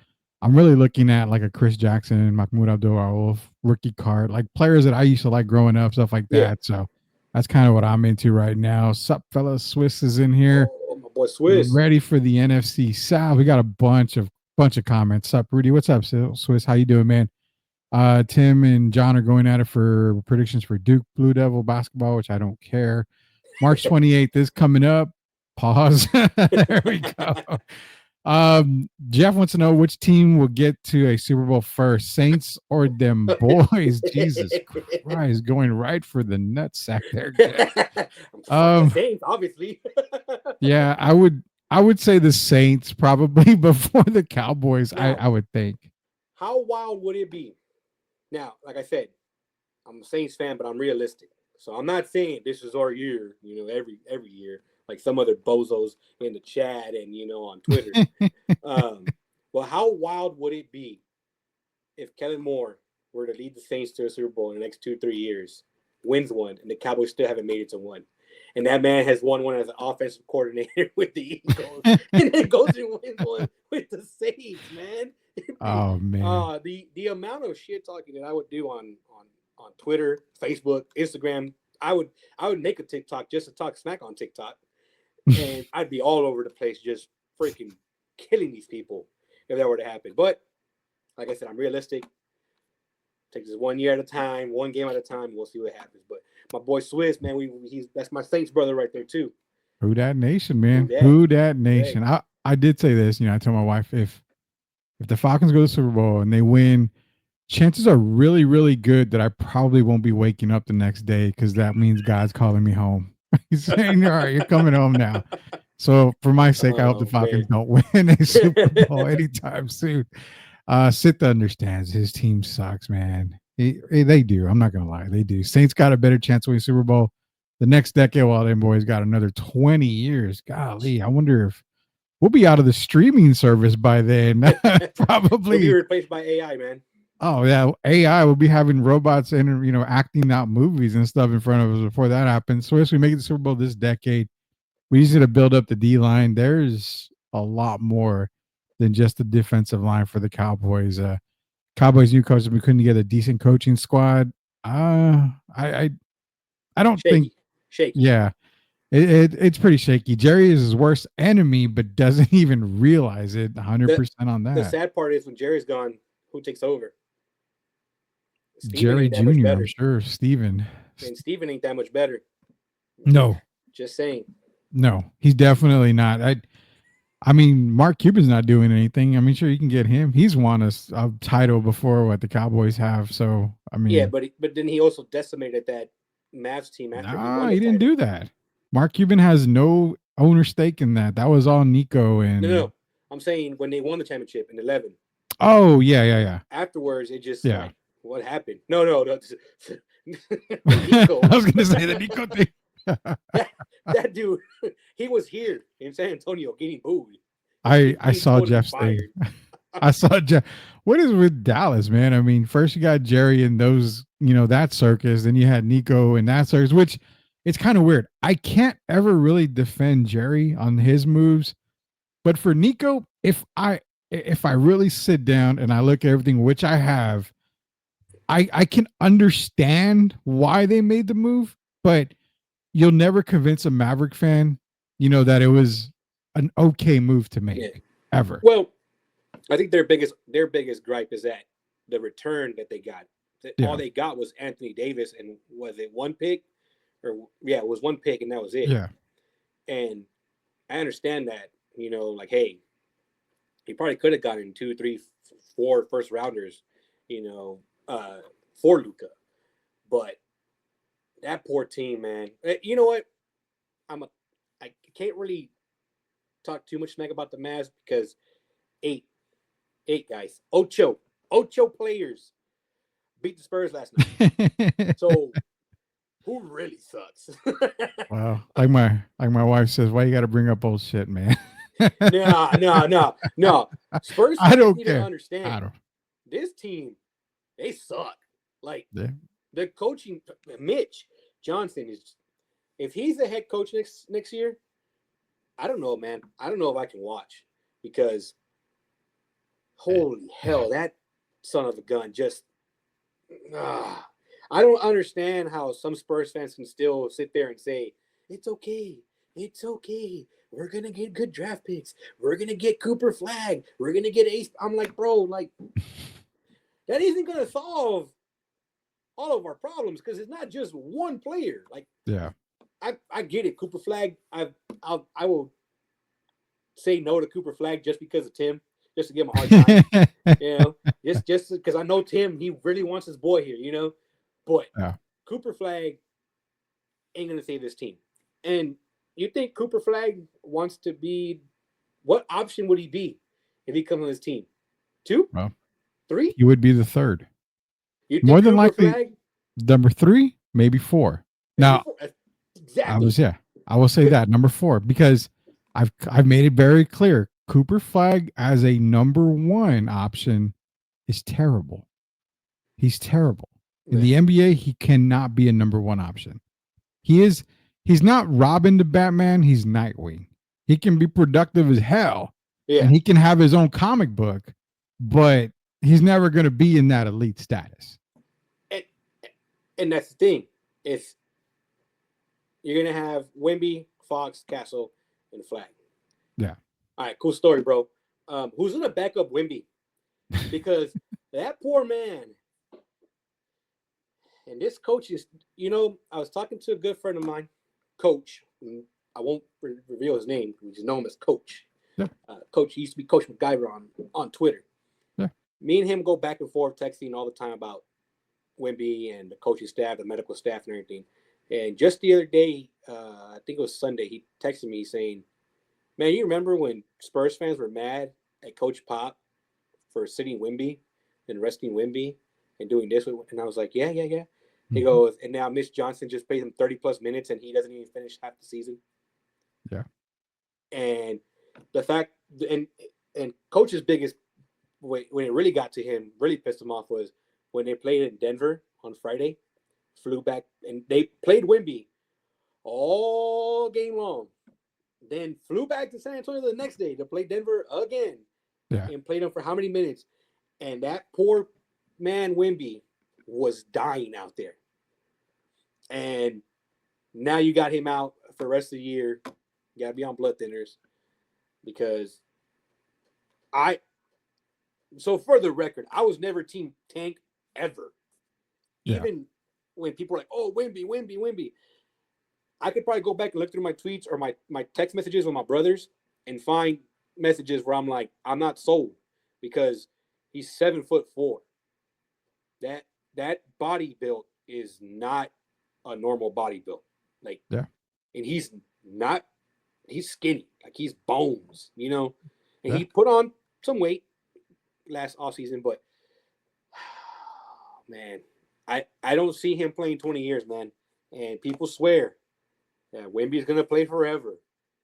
really looking at like a Chris Jackson, Mahmoud Abdul-Rauf rookie card, like players that I used to like growing up, stuff like that. Yeah. So that's kind of what I'm into right now. Sup, fellas? Swiss is in here. Oh, my boy Swiss. Ready for the NFC South. We got a bunch of comments. Sup, Rudy? What's up, Swiss? How you doing, man? Tim and John are going at it for predictions for Duke Blue Devil basketball, which I don't care. March 28th is coming up. Pause. There we go. Jeff wants to know which team will get to a Super Bowl first, Saints or them boys. Jesus Christ, going right for the nutsack there. Saints, obviously. Yeah, I would say the Saints probably before the Cowboys. Now, I would think. How wild would it be? Now, like I said, I'm a Saints fan, but I'm realistic. So I'm not saying this is our year, every year, like some other bozos in the chat and, on Twitter. Well, how wild would it be if Kellen Moore were to lead the Saints to a Super Bowl in the next 2-3 years, wins one, and the Cowboys still haven't made it to one? And that man has won one as an offensive coordinator with the Eagles, and then goes and wins one with the Saints, man. Oh man! The amount of shit talking that I would do on Twitter, Facebook, Instagram, I would make a TikTok just to talk smack on TikTok, and I'd be all over the place just freaking killing these people if that were to happen. But like I said, I'm realistic. Take this 1 year at a time, one game at a time. We'll see what happens. But my boy Swiss, man, that's my Saints brother right there too. Who that nation, man? Who that nation? Hey. I did say this. I told my wife if the Falcons go to the Super Bowl and they win, chances are really, really good that I probably won't be waking up the next day because that means God's calling me home. He's saying, all right, you're coming home now. So for my sake, I hope the Oh, Falcons man. don't win a Super Bowl anytime soon. Sith understands his team sucks, man. They do. I'm not gonna lie, they do. Saints got a better chance to win Super Bowl the next decade, while them boys got another 20 years. Golly, I wonder if we'll be out of the streaming service by then. Probably. We'll be replaced by AI, man. Oh yeah, AI will be having robots and acting out movies and stuff in front of us before that happens. So as we make the Super Bowl this decade, we need to build up the D line. There's a lot more than just the defensive line for the Cowboys. Cowboys new coach, we couldn't get a decent coaching squad. I don't think. Shaky. Yeah, it's pretty shaky. Jerry is his worst enemy, but doesn't even realize it. 100% on that. The sad part is when Jerry's gone, who takes over? Jerry Jr. I'm sure. Steven. And Steven ain't that much better. No. Just saying. No, he's definitely not. I mean, Mark Cuban's not doing anything. I mean, sure, you can get him. He's won a title before what the Cowboys have. So, I mean. Yeah, but then he also decimated that Mavs team after he didn't do that. Mark Cuban has no owner stake in that. That was all Nico and. No. I'm saying when they won the championship in 11. Oh, yeah. Afterwards, it just like, what happened? No. Nico. I was going to say the Nico thing. that dude, he was here in San Antonio getting booed. I saw Jeff's thing. I saw Jeff. What is with Dallas, man? I mean, first you got Jerry and those, that circus. Then you had Nico and that circus, which it's kind of weird. I can't ever really defend Jerry on his moves. But for Nico, if I really sit down and I look at everything, which I have, I can understand why they made the move, but you'll never convince a Maverick fan, that it was an okay move to make ever. Well, I think their biggest gripe is that the return that they got. All they got was Anthony Davis, and was it one pick? It was one pick, and that was it. Yeah. And I understand that, like, hey, he probably could have gotten 2, 3, 4 first rounders, for Luka. But that poor team, man. You know what? I can't really talk too much smack about the Mavs because 8 guys, Ocho players beat the Spurs last night. So who really sucks? Wow. Like my wife says, why you got to bring up old shit, man? No. Spurs I don't need care. to understand. This team, they suck. Like the coaching, Mitch Johnson is. If he's the head coach next year, I don't know, man. I don't know if I can watch because holy hell, that son of a gun just. I don't understand how some Spurs fans can still sit there and say it's okay. We're gonna get good draft picks. We're gonna get Cooper Flag. We're gonna get Ace. I'm like, bro, like that isn't gonna solve all of our problems because it's not just one player. Like, I get it. Cooper Flag. I will say no to Cooper Flag just because of Tim, just to give him a hard time. Just because I know Tim. He really wants his boy here. But Cooper Flag ain't gonna save this team. And you think Cooper Flag wants to be? What option would he be if he comes on his team? 2? Well, 3? He would be the third. More than likely, Flag? number 3, maybe 4. Now, exactly. I will say that number 4 because I've made it very clear. Cooper Flag as a number 1 option is terrible. He's terrible. In the NBA, he cannot be a number 1 option. He's not Robin the Batman. He's Nightwing. He can be productive as hell. Yeah. And he can have his own comic book, but he's never going to be in that elite status. And that's the thing. If you're going to have Wemby, Fox, Castle, and Flag. Yeah. All right, cool story, bro. Who's going to back up Wemby? Because that poor man. And this coach is, I was talking to a good friend of mine, Coach. I won't reveal his name. We just know him as Coach. Yeah. Coach, he used to be Coach MacGyver on Twitter. Yeah. Me and him go back and forth texting all the time about Wemby and the coaching staff, the medical staff, and everything. And just the other day, I think it was Sunday, he texted me saying, Man, you remember when Spurs fans were mad at Coach Pop for sitting Wemby and resting Wemby and doing this? And I was like, yeah. He goes, and now Mitch Johnson just paid him 30-plus minutes, and he doesn't even finish half the season. Yeah. And the fact, and Coach's biggest, when it really got to him, really pissed him off, was when they played in Denver on Friday, flew back, and they played Wemby all game long. Then flew back to San Antonio the next day to play Denver again. Yeah. And played them for how many minutes? And that poor man Wemby was dying out there. And now you got him out for the rest of the year. You got to be on blood thinners. Because so for the record, I was never Team Tank ever. Yeah. Even when people were like, oh, Wemby. I could probably go back and look through my tweets or my text messages with my brothers and find messages where I'm like, I'm not sold because he's 7'4". That body build is not a normal body build. Like, yeah. And he's skinny. Like, he's bones, you know? And yeah. he put on some weight last offseason, but man, I don't see him playing 20 years, man. And people swear that Wemby's going to play forever.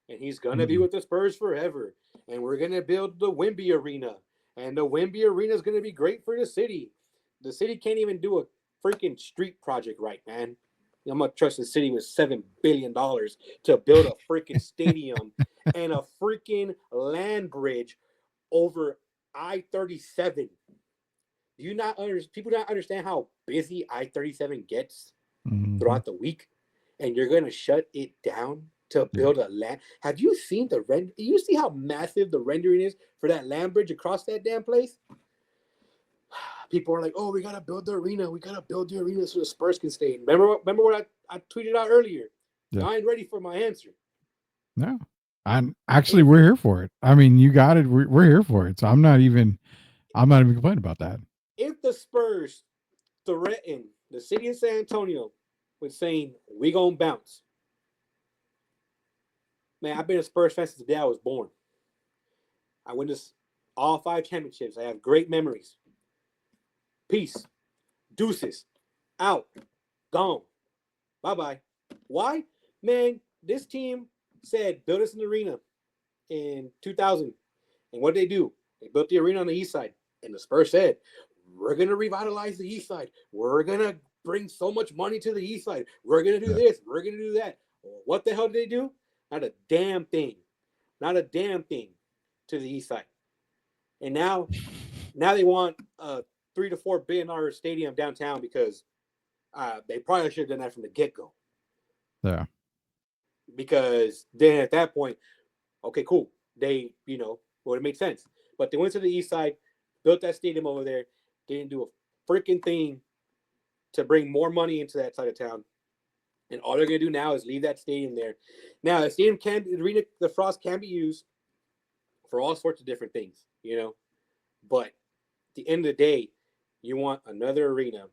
And he's going to be with the Spurs forever. And we're going to build the Wemby Arena. And the Wemby Arena is going to be great for the city. The city can't even do a freaking street project right, man. I'm going to trust the city with $7 billion to build a freaking stadium and a freaking land bridge over I-37. People don't understand how busy I-37 gets throughout the week, and you're going to shut it down to build a land. Have you seen the render? You see how massive the rendering is for that land bridge across that damn place? People are like, oh, we got to build the arena. We got to build the arena so the Spurs can stay. Remember what I tweeted out earlier? Yeah. I ain't ready for my answer. No. We're here for it. I mean, you got it. We're here for it. So I'm not even complaining about that. If the Spurs threaten the city of San Antonio with saying, we going to bounce. Man, I've been a Spurs fan since the day I was born. I witnessed all 5 championships. I have great memories. Peace. Deuces. Out. Gone. Bye-bye. Why? Man, this team said, build us an arena in 2000. And what did they do? They built the arena on the east side. And the Spurs said, we're going to revitalize the east side. We're going to bring so much money to the east side. We're going to do this. We're going to do that. What the hell did they do? Not a damn thing. Not a damn thing to the east side. And now they want a $3 to $4 billion stadium downtown because they probably should have done that from the get-go. Yeah. Because then at that point, okay, cool. They, would have made sense. But they went to the east side, built that stadium over there. They didn't do a freaking thing to bring more money into that side of town. And all they're going to do now is leave that stadium there. Now, the stadium the Frost can be used for all sorts of different things, But at the end of the day, you want another arena.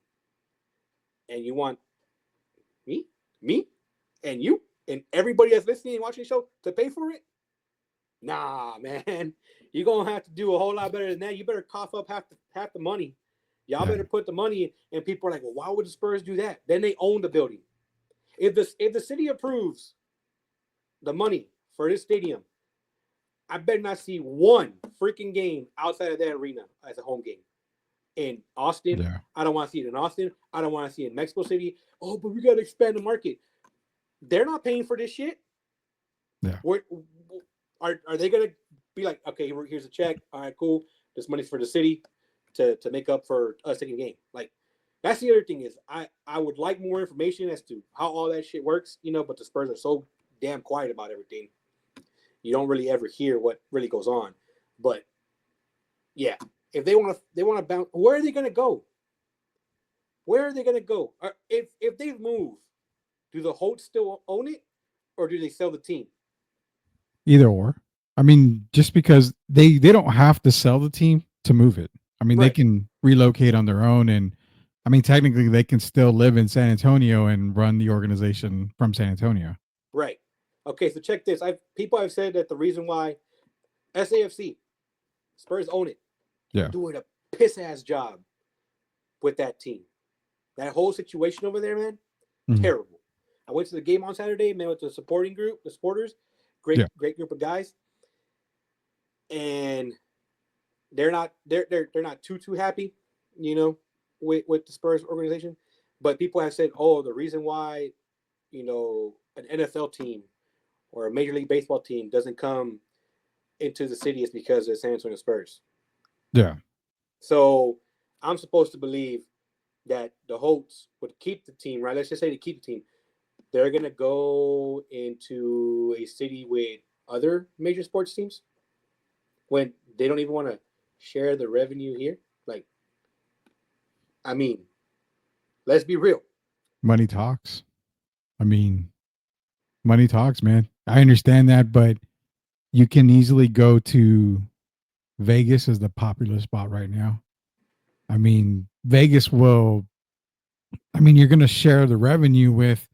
And you want me, and you, and everybody that's listening and watching the show to pay for it? Nah, man. You're going to have to do a whole lot better than that. You better cough up half the money. Y'all better put the money in. And people are like, well, why would the Spurs do that? Then they own the building. If the city approves the money for this stadium, I better not see one freaking game outside of that arena as a home game. In Austin, I don't want to see it in Austin. I don't want to see it in Mexico City. Oh, but we got to expand the market. They're not paying for this shit. Yeah. Are they going to be like, okay, here's a check. All right, cool. This money's for the city to make up for us taking a game. Like, that's the other thing is I would like more information as to how all that shit works, but the Spurs are so damn quiet about everything. You don't really ever hear what really goes on. But yeah, if they want to bounce, where are they going to go? Where are they going to go? If they move, do the Holts still own it, or do they sell the team? Either or. I mean, just because they don't have to sell the team to move it. I mean, They can relocate on their own, and I mean, technically, they can still live in San Antonio and run the organization from San Antonio. Right. Okay, so check this. People have said that the reason why SAFC, Spurs own it. Yeah. Doing a piss ass job with that team. That whole situation over there, man, terrible. I went to the game on Saturday, met with the supporting group, the supporters, great group of guys, and they're not too happy, you know, with the Spurs organization. But people have said, oh, the reason why, you know, an NFL team or a Major League Baseball team doesn't come into the city is because of the San Antonio Spurs. Yeah. So I'm supposed to believe that the Holtz would keep the team, right? Let's just say they keep the team. They're going to go into a city with other major sports teams when they don't even want to share the revenue here. Like, I mean, let's be real. Money talks. I mean, money talks, man. I understand that, but you can easily go to Vegas as the popular spot right now. I mean, Vegas will, I mean, you're going to share the revenue with,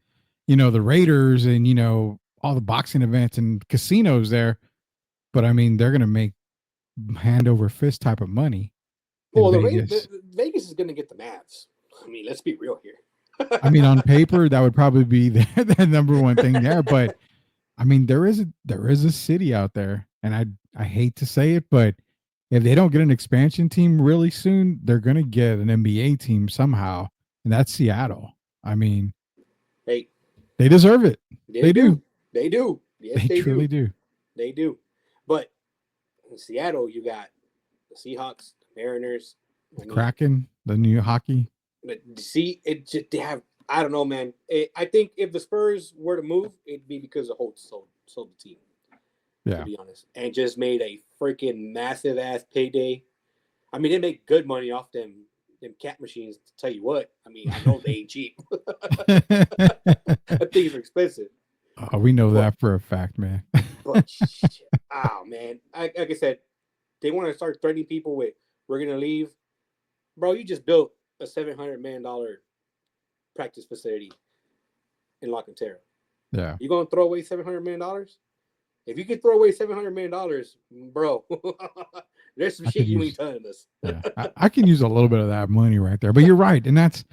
you know, the Raiders and, you know, all the boxing events and casinos there. But I mean, they're going to make hand over fist type of money. Well, Vegas is going to get the Mavs. I mean, let's be real here. I mean, on paper, that would probably be the number one thing there. But I mean, there is a city out there, and I hate to say it, but if they don't get an expansion team really soon, they're going to get an NBA team somehow, and that's Seattle. I mean, hey, they deserve it. They do. They do. Yes, they truly do. They do. But in Seattle, you got the Seahawks, the Mariners, the Kraken, the new hockey. But see, it just they have. I don't know, man. I think if the Spurs were to move, it'd be because the Holtz sold the team. Yeah. To be honest, and just made a freaking massive ass payday. I mean, they make good money off them cat machines. To tell you what, I mean, I know they ain't cheap. That things are expensive. Oh, we know that for a fact, man. But man, like I said, they want to start threatening people with "we're gonna leave," bro. You just built a $700 million practice facility in La Cantera. Yeah, you gonna throw away $700 million? If you could throw away $700 million, bro, there's some shit you ain't telling us. Yeah, I can use a little bit of that money right there. But you're right, and that's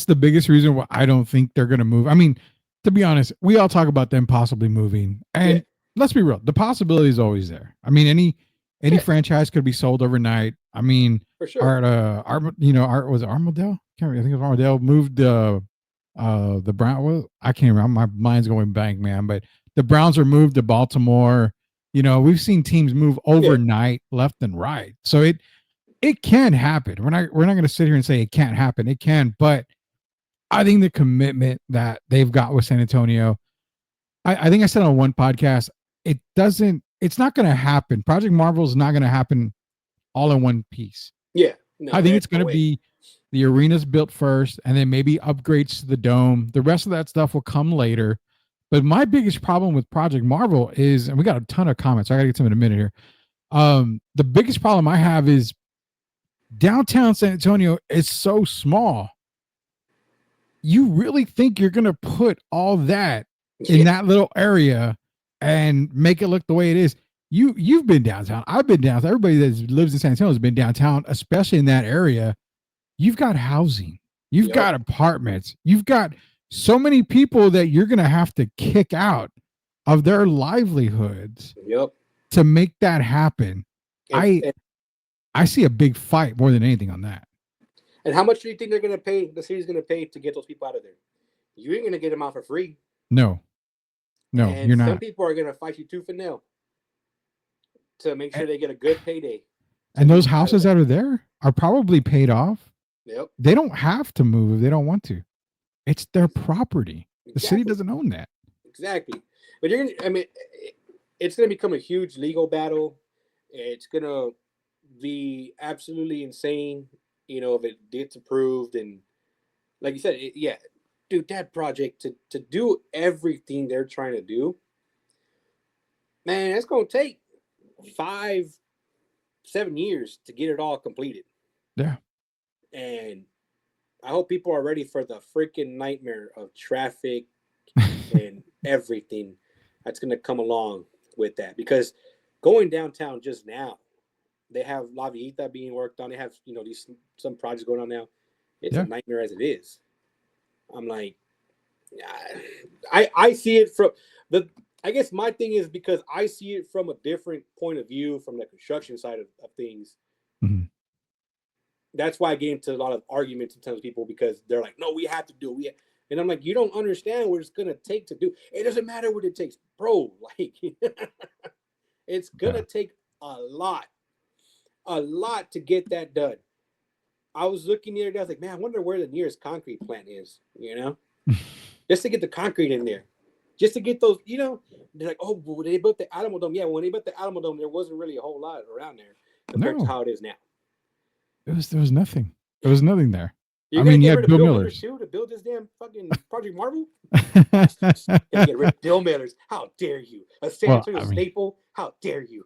the biggest reason why I don't think they're gonna move. I mean, to be honest, we all talk about them possibly moving, and let's be real, the possibility is always there. I mean, any franchise could be sold overnight. I mean, for sure. Was it Armadale? I think it was Armadale moved the Brown. Well, I can't remember. My mind's going blank, man. But the Browns are moved to Baltimore. You know, we've seen teams move overnight, left and right. So it can happen. We're not going to sit here and say it can't happen. It can, but I think the commitment that they've got with San Antonio, I think I said on one podcast, it's not going to happen. Project Marvel is not going to happen all in one piece. Yeah. No, I think it's going to be the arena's built first and then maybe upgrades to the dome. The rest of that stuff will come later. But my biggest problem with Project Marvel is, and we got a ton of comments. I got to get to them in a minute here. The biggest problem I have is downtown San Antonio is so small. You really think you're going to put all that in that little area and make it look the way it is? You've been downtown. I've been downtown. Everybody that lives in San Antonio has been downtown, especially in that area. You've got housing. You've got apartments. You've got so many people that you're going to have to kick out of their livelihoods to make that happen. I see a big fight more than anything on that. And how much do you think they're going to pay? The city's going to pay to get those people out of there? You ain't going to get them out for free. No, and you're not. Some people are going to fight you tooth and nail to make sure they get a good payday. And those houses that are there are probably paid off. Yep. They don't have to move if they don't want to. It's their property. The city doesn't own that. Exactly. But it's going to become a huge legal battle. It's going to be absolutely insane, if it gets approved. And like you said, dude, that project to do everything they're trying to do, man, it's going to take 5-7 years to get it all completed. Yeah. And I hope people are ready for the freaking nightmare of traffic and everything. that's going to come along with that, because going downtown just now, they have La Villita being worked on. They have, some projects going on now. It's a nightmare as it is. I'm like, I see it from I guess my thing is because I see it from a different point of view from the construction side of things. Mm-hmm. That's why I get into a lot of arguments sometimes with people, because they're like, no, we have to do it. And I'm like, you don't understand what it's going to take to do. It doesn't matter what it takes, bro. Like, it's going to take a lot to get that done. I was looking the other day, I was like, man, I wonder where the nearest concrete plant is, just to get the concrete in there, just to get those, they're like, oh, well, they built the Alamo Dome. Yeah, when they built the Alamo Dome, there wasn't really a whole lot around there compared to how it is now. There was nothing. There was nothing there. You're gonna get rid of Bill Millers too to build this damn fucking Project Marvel? Gonna get rid of Bill Millers. How dare you? A San Antonio staple? How dare you?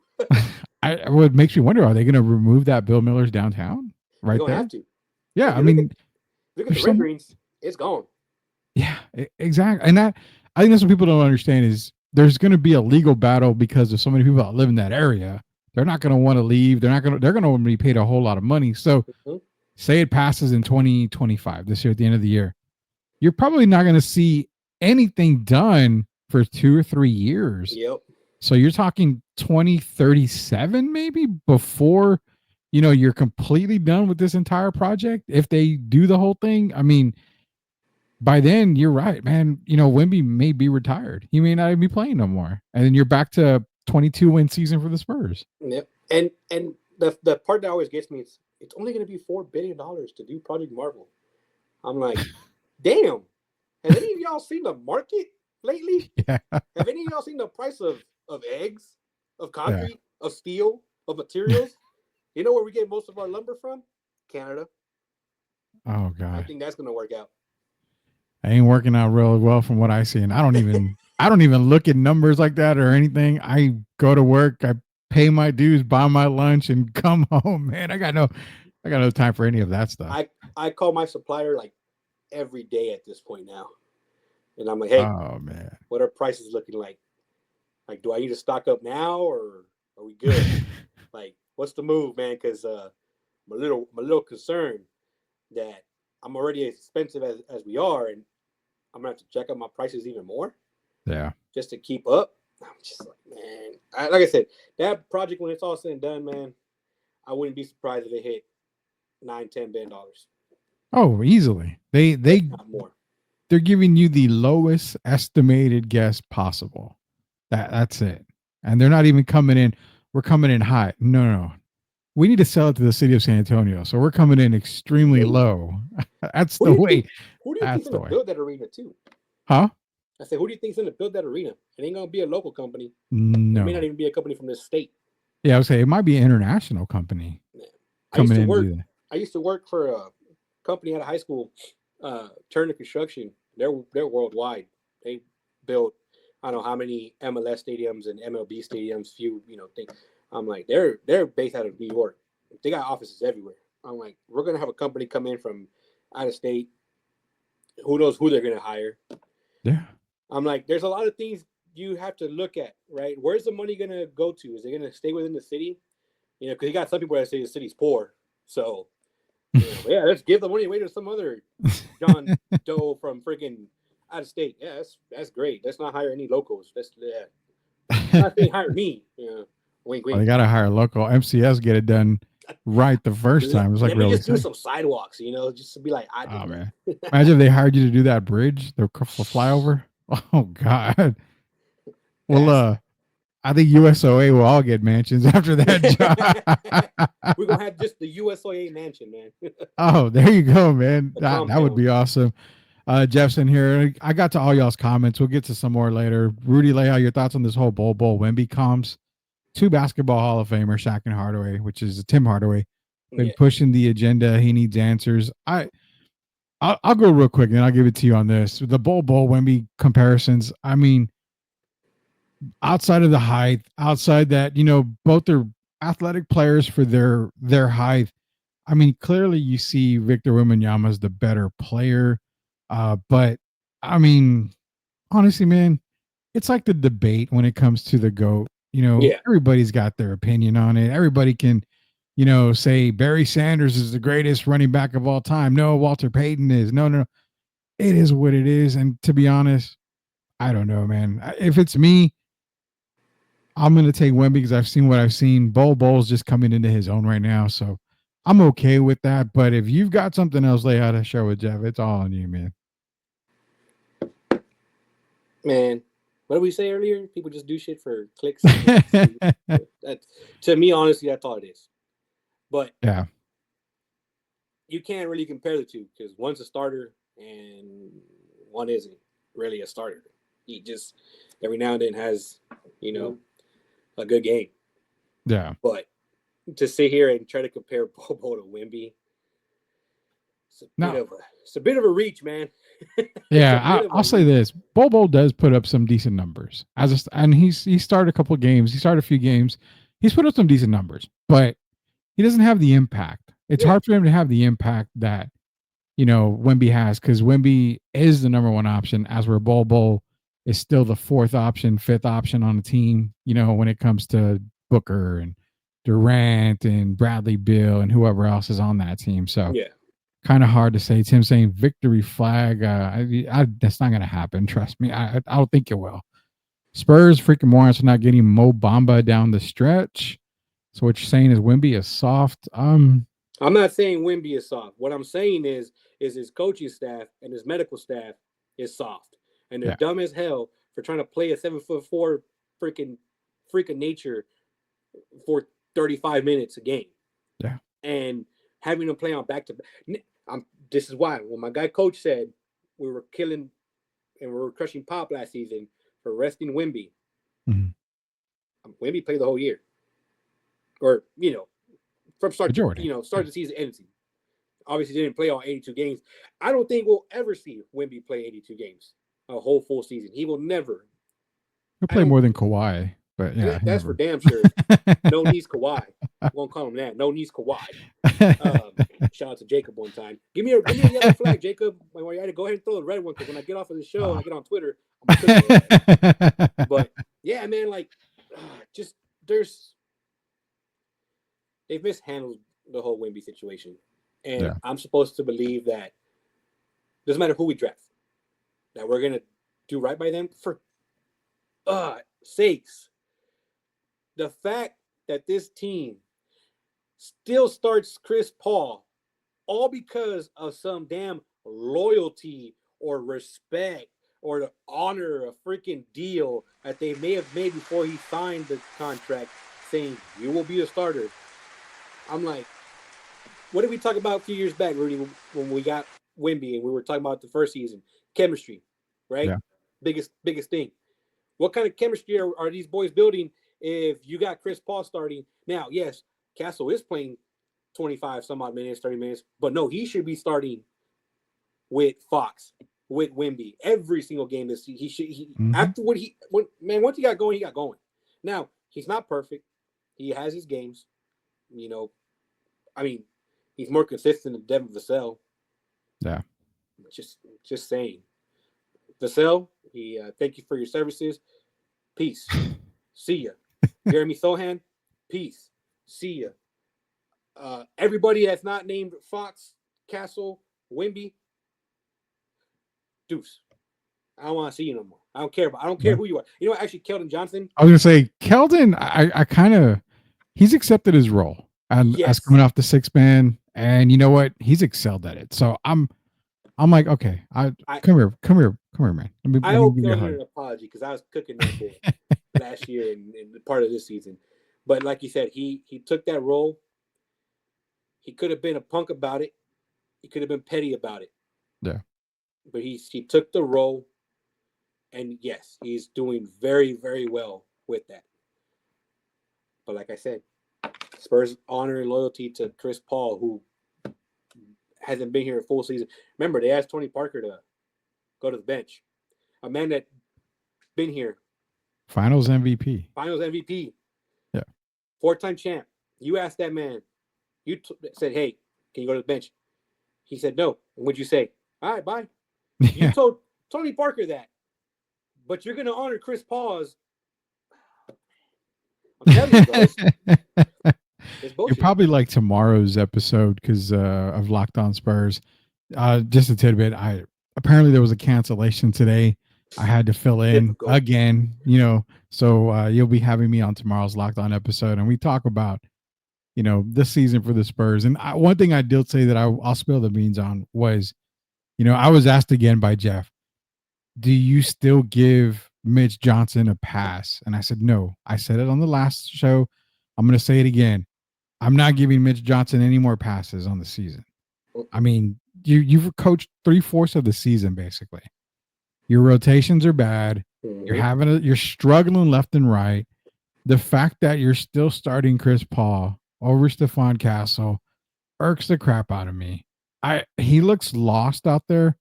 What makes me wonder, are they going to remove that Bill Miller's downtown right there? Have to. Yeah, look at the renderings. It's gone. Yeah, exactly. And I think that's what people don't understand is there's going to be a legal battle because of so many people that live in that area. They're not going to want to leave. They're going to be paid a whole lot of money. So say it passes in 2025, this year at the end of the year, you're probably not going to see anything done for 2 or 3 years. Yep. So you're talking 2037 maybe before, you're completely done with this entire project. If they do the whole thing, I mean, by then you're right, man. Wemby may be retired. He may not even be playing no more. And then you're back to 22 win season for the Spurs. Yep. And the part that always gets me is it's only going to be $4 billion to do Project Marvel. I'm like, damn. Have any of y'all seen the market lately? Yeah. Have any of y'all seen the price of eggs, of concrete, of steel, of materials? You know where we get most of our lumber from? Canada. Oh God. I think that's going to work out. I ain't working out real well from what I see, and I don't even look at numbers like that or anything. I go to work, I pay my dues, buy my lunch, and come home. Man, I got no time for any of that stuff. I call my supplier like every day at this point now, and I'm like, hey, oh man, what are prices looking like? Like, do I need to stock up now, or are we good? Like, what's the move, man? Because I'm a little concerned that I'm already as expensive as we are, and I'm gonna have to check out my prices even more. Yeah. Just to keep up. I'm just like, man. Like I said, that project, when it's all said and done, man, I wouldn't be surprised if it hit $9-10 billion. Oh, easily. Not more. They're giving you the lowest estimated guess possible. That's it. And they're not even coming in. We're coming in high. No. We need to sell it to the city of San Antonio. So we're coming in extremely low. That's the way. Who do you think's going to build that arena too? Huh? I said, who do you think's going to build that arena? It ain't going to be a local company. No. It may not even be a company from this state. Yeah, I would say it might be an international company coming in. I used to work for a company out of high school, Turner Construction. They're worldwide. They built, I don't know how many MLS stadiums and MLB stadiums, few, things. I'm like, they're based out of New York. They got offices everywhere. I'm like, we're going to have a company come in from out of state. Who knows who they're going to hire? Yeah. I'm like, there's a lot of things you have to look at, right? Where's the money going to go to? Is it going to stay within the city? Because you got some people that say the city's poor. So, yeah, let's give the money away to some other John Doe from freaking out of state. Yeah, that's great. Let's not hire any locals. Not they hire me. Wink, wink. Well, they got to hire local MCS, get it done right the first time. It's like, really just do some sidewalks, just to be like, oh man, imagine if they hired you to do that bridge, the flyover. Oh God. Well, I think USOA will all get mansions after that job. We're gonna have just the USOA mansion, man. Oh, there you go, man. That would be awesome. Jeff's in here. I got to all y'all's comments. We'll get to some more later. Rudy, lay out your thoughts on this whole Bol Wemby comms. 2 basketball Hall of Famer, Shaq and Hardaway, which is Tim Hardaway, been pushing the agenda. He needs answers. I'll go real quick and then I'll give it to you on this. The Bol Wemby comparisons. I mean, outside of the height, outside that, both are athletic players for their height. I mean, clearly you see Victor Wembanyama as the better player. But I mean, honestly, man, it's like the debate when it comes to the GOAT. Yeah. Everybody's got their opinion on it. Everybody can, say Barry Sanders is the greatest running back of all time. No, Walter Payton is. No. It is what it is. And to be honest, I don't know, man. If it's me, I'm going to take Wemby because I've seen what I've seen. Bowl's just coming into his own right now. So I'm okay with that. But if you've got something else lay out to share with Jeff, it's all on you, man. Man, what did we say earlier? People just do shit for clicks. To me, honestly, that's all it is. But yeah, you can't really compare the two because one's a starter and one isn't really a starter. He just every now and then has, a good game. Yeah. But to sit here and try to compare Bobo to Wemby, it's a bit of a reach, man. Yeah, I'll say this: Bobo does put up some decent numbers and he started a couple of games. He started a few games. He's put up some decent numbers, but he doesn't have the impact. It's hard for him to have the impact that Wemby has because Wemby is the number one option, as where Bobo is still the fourth option, fifth option on the team. When it comes to Booker and Durant and Bradley Beal and whoever else is on that team. So yeah. Kind of hard to say. It's him saying victory flag. That's not going to happen. Trust me. I don't think it will. Spurs freaking morons for not getting Mo Bamba down the stretch. So what you're saying is Wemby is soft. I'm not saying Wemby is soft. What I'm saying is his coaching staff and his medical staff is soft, and they're dumb as hell for trying to play a 7'4" freaking freak of nature for 35 minutes a game. Yeah, and having them play on back to back. This is why when my guy coach said we were killing and we were crushing Pop last season for resting Wemby. Wemby played the whole year, or from start majority. Start the season, end the season. Obviously, didn't play all 82 games. I don't think we'll ever see Wemby play 82 games a whole full season. He will never. He'll play more than Kawhi, but yeah, that's for damn sure. No knees Kawhi. I won't call him that. No knees Kawhi. Shout out to Jacob one time. Give me a yellow flag, Jacob. When you had to go ahead and throw the red one because when I get off of the show and I get on Twitter, I'm but yeah, man, they've mishandled the whole Wemby situation, and I'm supposed to believe that doesn't matter who we draft, that we're gonna do right by them for sakes. The fact that this team still starts Chris Paul all because of some damn loyalty or respect or the honor a freaking deal that they may have made before he signed the contract saying you will be a starter. I'm like, what did we talk about a few years back, Rudy, when we got Wemby and we were talking about the first season? Chemistry, right? Yeah. Biggest thing. What kind of chemistry are these boys building if you got Chris Paul starting? Now, yes, Castle is playing 25 some odd minutes, 30 minutes, but no, he should be starting with Fox, with Wemby every single game this season. After once he got going, he got going. Now, he's not perfect. He has his games. He's more consistent than Devin Vassell. Yeah. Just saying. Vassell, thank you for your services. Peace. See ya. Jeremy Sohan, peace. See ya. Everybody that's not named Fox, Castle, Wemby, deuce. I don't want to see you no more. I don't care who you are. Actually, Keldon Johnson. I was going to say, Keldon, I kind of, he's accepted his role as coming off the six man. And you know what? He's excelled at it. So I'm like, okay, come here, man. I owe Keldon an apology because I was cooking that boy last year and part of this season. But like you said, he took that role. He could have been a punk about it. He could have been petty about it. Yeah. But he took the role, and yes, he's doing very, very well with that. But like I said, Spurs honor and loyalty to Chris Paul, who hasn't been here a full season. Remember, they asked Tony Parker to go to the bench. A man that been here. Finals MVP. Yeah. 4-time champ. You asked that man. You said, hey, can you go to the bench? He said no. And what'd you say? All right, bye. You told Tony Parker that but you're gonna honor Chris Paul's. I'm telling you, bro. It's You're probably like tomorrow's episode because of Locked On Spurs. Just a tidbit. Apparently there was a cancellation today. I had to fill in again. So you'll be having me on tomorrow's Locked On episode, and we talk about this season for the Spurs. And one thing I did say that I'll spill the beans on was, I was asked again by Jeff, do you still give Mitch Johnson a pass? And I said no. I said it on the last show. I'm going to say it again. I'm not giving Mitch Johnson any more passes on the season. I mean, you've coached 3/4 of the season basically. Your rotations are bad. You're struggling left and right. The fact that you're still starting Chris Paul over Stephon Castle irks the crap out of me. He looks lost out there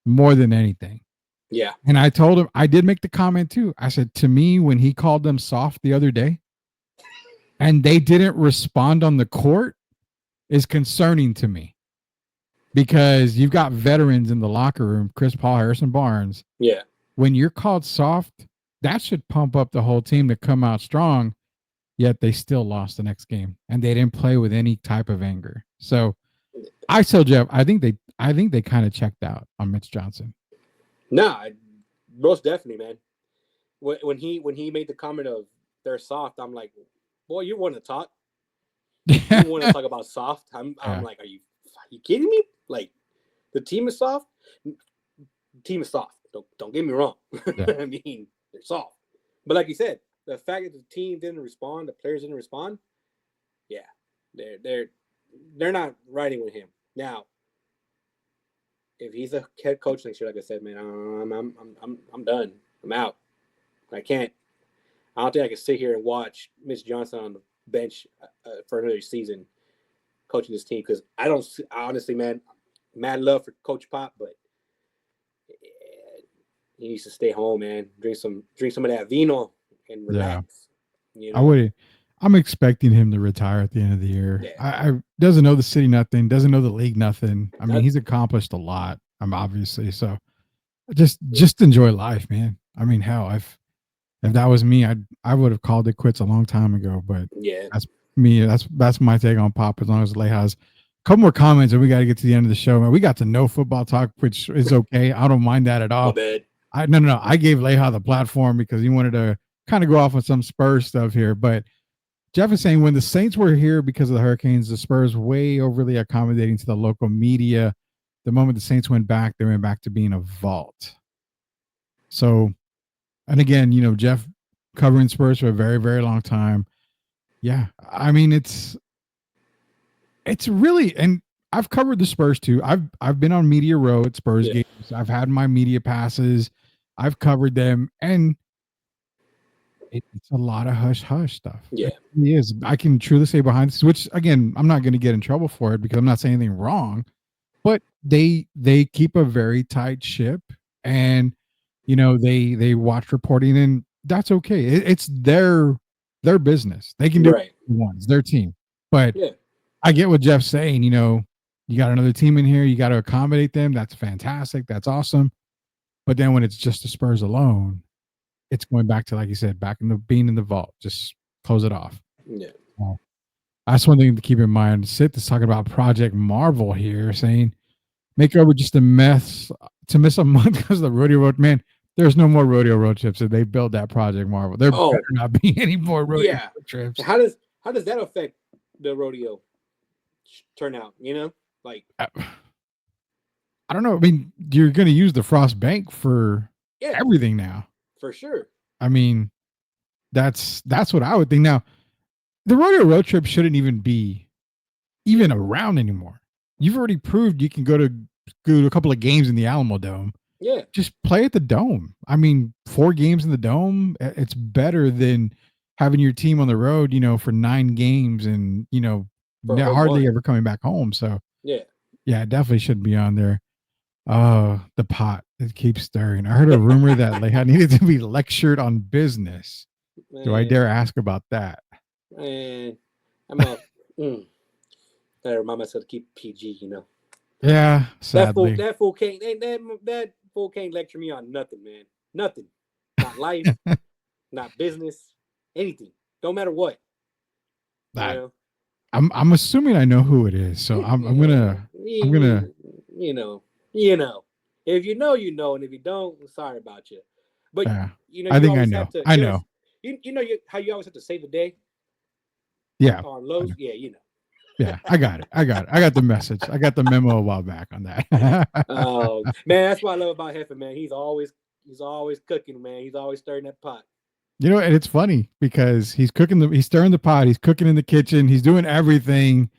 more than anything. Yeah. And I told him, I did make the comment too. I said, to me, when he called them soft the other day and they didn't respond on the court is concerning to me, because you've got veterans in the locker room, Chris Paul, Harrison Barnes. Yeah. When you're called soft, that should pump up the whole team to come out strong, yet they still lost the next game and they didn't play with any type of anger. So I tell Jeff, I think they kind of checked out on Mitch Johnson. Nah, most definitely, man. When he made the comment of they're soft, I'm like, boy, you want to talk? You want to talk about soft? I'm like, are you kidding me? Like, the team is soft. The team is soft. Don't get me wrong. Yeah. I mean, they're soft. But like you said, the fact that the team didn't respond, the players didn't respond. Yeah, they're not riding with him now. If he's a head coach next year, like I said, man, I'm done. I'm out. I can't. I don't think I can sit here and watch Mitch Johnson on the bench for another season coaching this team, because I honestly, man, mad love for Coach Pop, but he needs to stay home, man. Drink some of that vino and relax. Yeah. I'm expecting him to retire at the end of the year. Yeah. I doesn't know the city nothing, doesn't know the league nothing. I mean, he's accomplished a lot. Obviously, so just enjoy life, man. I mean, hell, if that was me, I would have called it quits a long time ago. But yeah, that's me. That's my take on Pop. As long as Lay has a couple more comments, and we got to get to the end of the show. Man, we got to no football talk, which is okay. I don't mind that at all. Bad. No. I gave Leha the platform because he wanted to kind of go off on some Spurs stuff here. But Jeff is saying when the Saints were here because of the Hurricanes, the Spurs way overly accommodating to the local media. The moment the Saints went back, they went back to being a vault. So, and again, Jeff covering Spurs for a very, very long time. Yeah, I mean, it's really, and I've covered the Spurs too. I've been on Media Row at Spurs games. I've had my media passes. I've covered them, and it's a lot of hush stuff. Yeah, it really is. I can truly say behind this, which again, I'm not going to get in trouble for it because I'm not saying anything wrong, but they keep a very tight ship, and they watch reporting, and that's okay. It's their business. They can do it once, their team. But I get what Jeff's saying. You got another team in here. You got to accommodate them. That's fantastic. That's awesome. But then when it's just the Spurs alone, it's going back to, like you said, being in the vault. Just close it off. Yeah. That's one thing to keep in mind. Sid is talking about Project Marvel here, saying make over just a mess to miss a month because of the rodeo road. Man, there's no more rodeo road trips if they build that Project Marvel. There better not be any more rodeo road trips. How does that affect the rodeo turnout? Like I don't know. I mean, you're going to use the Frost Bank for everything now. For sure. I mean, that's what I would think. Now, the rodeo road trip shouldn't even be around anymore. You've already proved you can go to a couple of games in the Alamo Dome. Yeah. Just play at the Dome. I mean, 4 games in the Dome, it's better than having your team on the road, for 9 games and, hardly ever coming back home. So, yeah, it definitely should be on there. The pot, it keeps stirring. I heard a rumor that I needed to be lectured on business. Man. Do I dare ask about that? Man, I'm out. I remind myself to keep PG, Yeah, sadly. That fool can't lecture me on nothing, man. Nothing. not life, not business, anything. Don't matter what. I'm assuming I know who it is, so I'm gonna. You know. If you know, you know, and if you don't, I'm sorry about you. But you I think I always know. have to. I know. You know how you always have to save the day. Yeah. On Lowe's, yeah, you know. Yeah, I got it. I got the message. I got the memo a while back on that. Oh man, that's what I love about Heifer, man. He's always cooking, man. He's always stirring that pot. You know, and it's funny because he's stirring the pot, he's cooking in the kitchen, he's doing everything,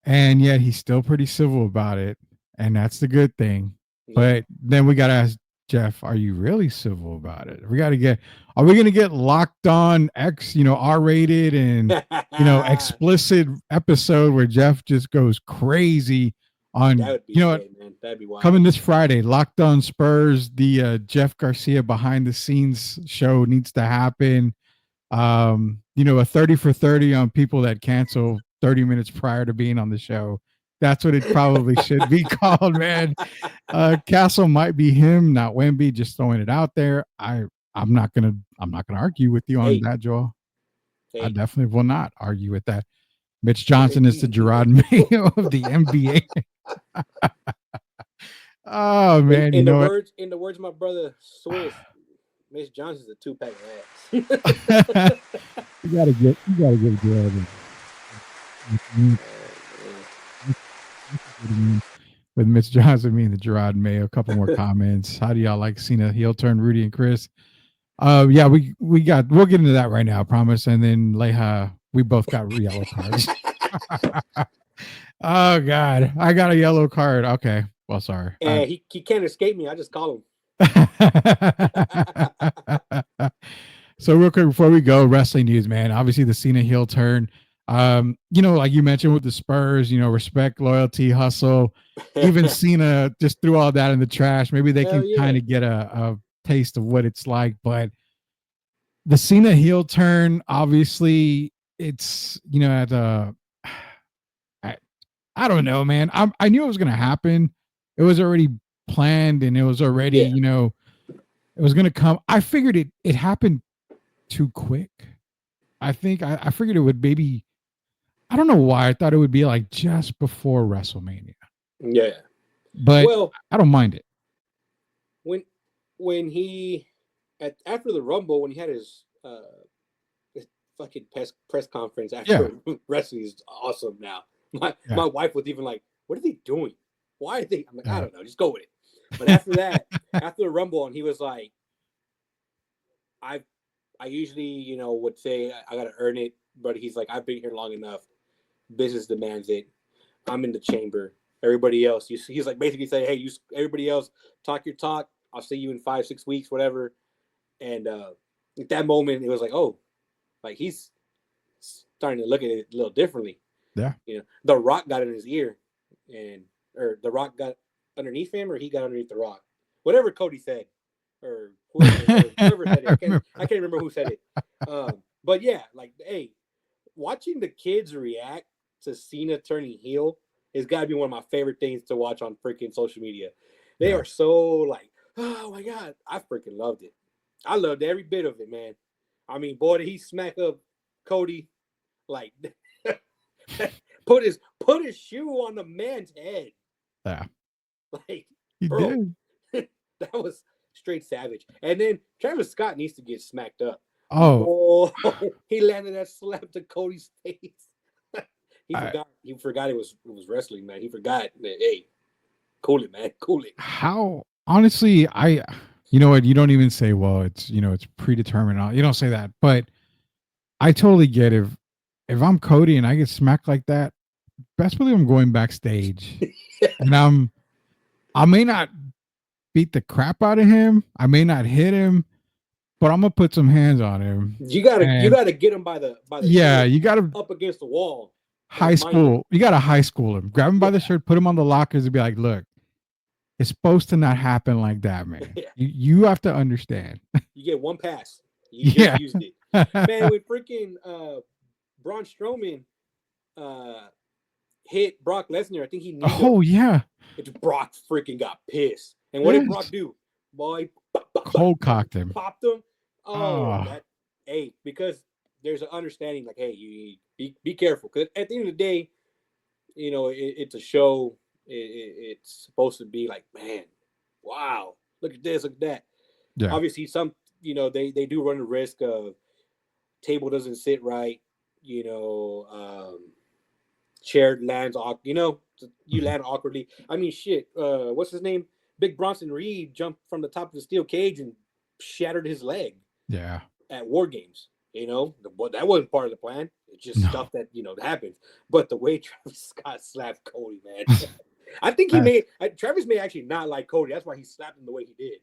and yet he's still pretty civil about it, and that's the good thing. Yeah. But then we got to ask Jeff, are you really civil about it? Are we going to get locked on X, R-rated and, explicit episode where Jeff just goes crazy on, that would be great, man. That'd be wild. Coming this Friday, Locked On Spurs, the Jeff Garcia behind the scenes show needs to happen. A 30 for 30 on people that cancel 30 minutes prior to being on the show. That's what it probably should be called, man. Castle might be him, not Wemby. Just throwing it out there. I'm not gonna argue with you on that, Joel. I definitely will not argue with that. Mitch Johnson is the Gerard Mayo of the NBA. Oh man! In the words of my brother Swiss, Mitch Johnson's a 2-pack of ass. you gotta get Gerard. With Mitch Johnson being the Gerard Mayo. A couple more comments. How do y'all like Cena heel turn, Rudy and Chris? We'll get into that right now, I promise. And then Leha, we both got yellow cards. Oh God, I got a yellow card. Okay, well, sorry. And he can't escape me. I just call him. So real quick before we go, wrestling news, man. Obviously the Cena heel turn. Like you mentioned with the Spurs, respect, loyalty, hustle. Even Cena just threw all that in the trash. Maybe they can kind of get a taste of what it's like. But the Cena heel turn, obviously, it's I don't know, man. I knew it was gonna happen. It was already planned, and it was already it was gonna come. I figured it happened too quick. I think I figured it would maybe. I don't know why I thought it would be like just before WrestleMania. Yeah, but I don't mind it. When he after the Rumble, when he had his fucking press conference after wrestling is awesome. Now my wife was even like, "What are they doing? Why are they?" I'm like, "I don't know, just go with it." But after that, after the Rumble, and he was like, "I usually would say I gotta earn it," but he's like, "I've been here long enough. Business demands it. I'm in the chamber. Everybody else," he's like basically saying, "Hey, everybody else, talk your talk. I'll see you in 5-6 weeks, whatever." And at that moment, it was like, oh, like he's starting to look at it a little differently. Yeah. The Rock got in his ear, or The Rock got underneath him, or he got underneath The Rock. Whatever Cody said, or whoever said it. I can't remember who said it. But yeah, like, hey, watching the kids react to Cena turning heel has got to be one of my favorite things to watch on freaking social media. They are so like, oh my God, I freaking loved it. I loved every bit of it, man. I mean, boy, did he smack up Cody, like put his shoe on the man's head. Yeah. Like, he bro, did. That was straight savage. And then Travis Scott needs to get smacked up. Oh, he landed that slap to Cody's face. He forgot it was wrestling, man. He forgot that, hey, cool it, man. Cool it. How, honestly, you know what? You don't even say, well, it's, it's predetermined. You don't say that, but I totally get if I'm Cody and I get smacked like that, best believe I'm going backstage and I may not beat the crap out of him. I may not hit him, but I'm going to put some hands on him. You gotta get him by the you gotta up against the wall. High school. You gotta high school him. Grab him by the shirt, put him on the lockers and be like, look, it's supposed to not happen like that, man. You have to understand. You get one pass. You just used it. Man, when freaking Braun Strowman hit Brock Lesnar, I think he knew Brock freaking got pissed. And what did Brock do? Boy, cold cocked him. Popped him. Oh. Because there's an understanding, like, hey, you be careful, because at the end of the day, it's a show. It's supposed to be like, man, wow, look at this, look at that. Yeah. Obviously, some, they do run the risk of table doesn't sit right, shared lands, you land awkwardly. I mean, shit, what's his name? Big Bronson Reed jumped from the top of the steel cage and shattered his leg. Yeah. At War Games, that wasn't part of the plan. It's just stuff that happens. But the way Travis Scott slapped Cody, man, I think Travis may actually not like Cody. That's why he slapped him the way he did.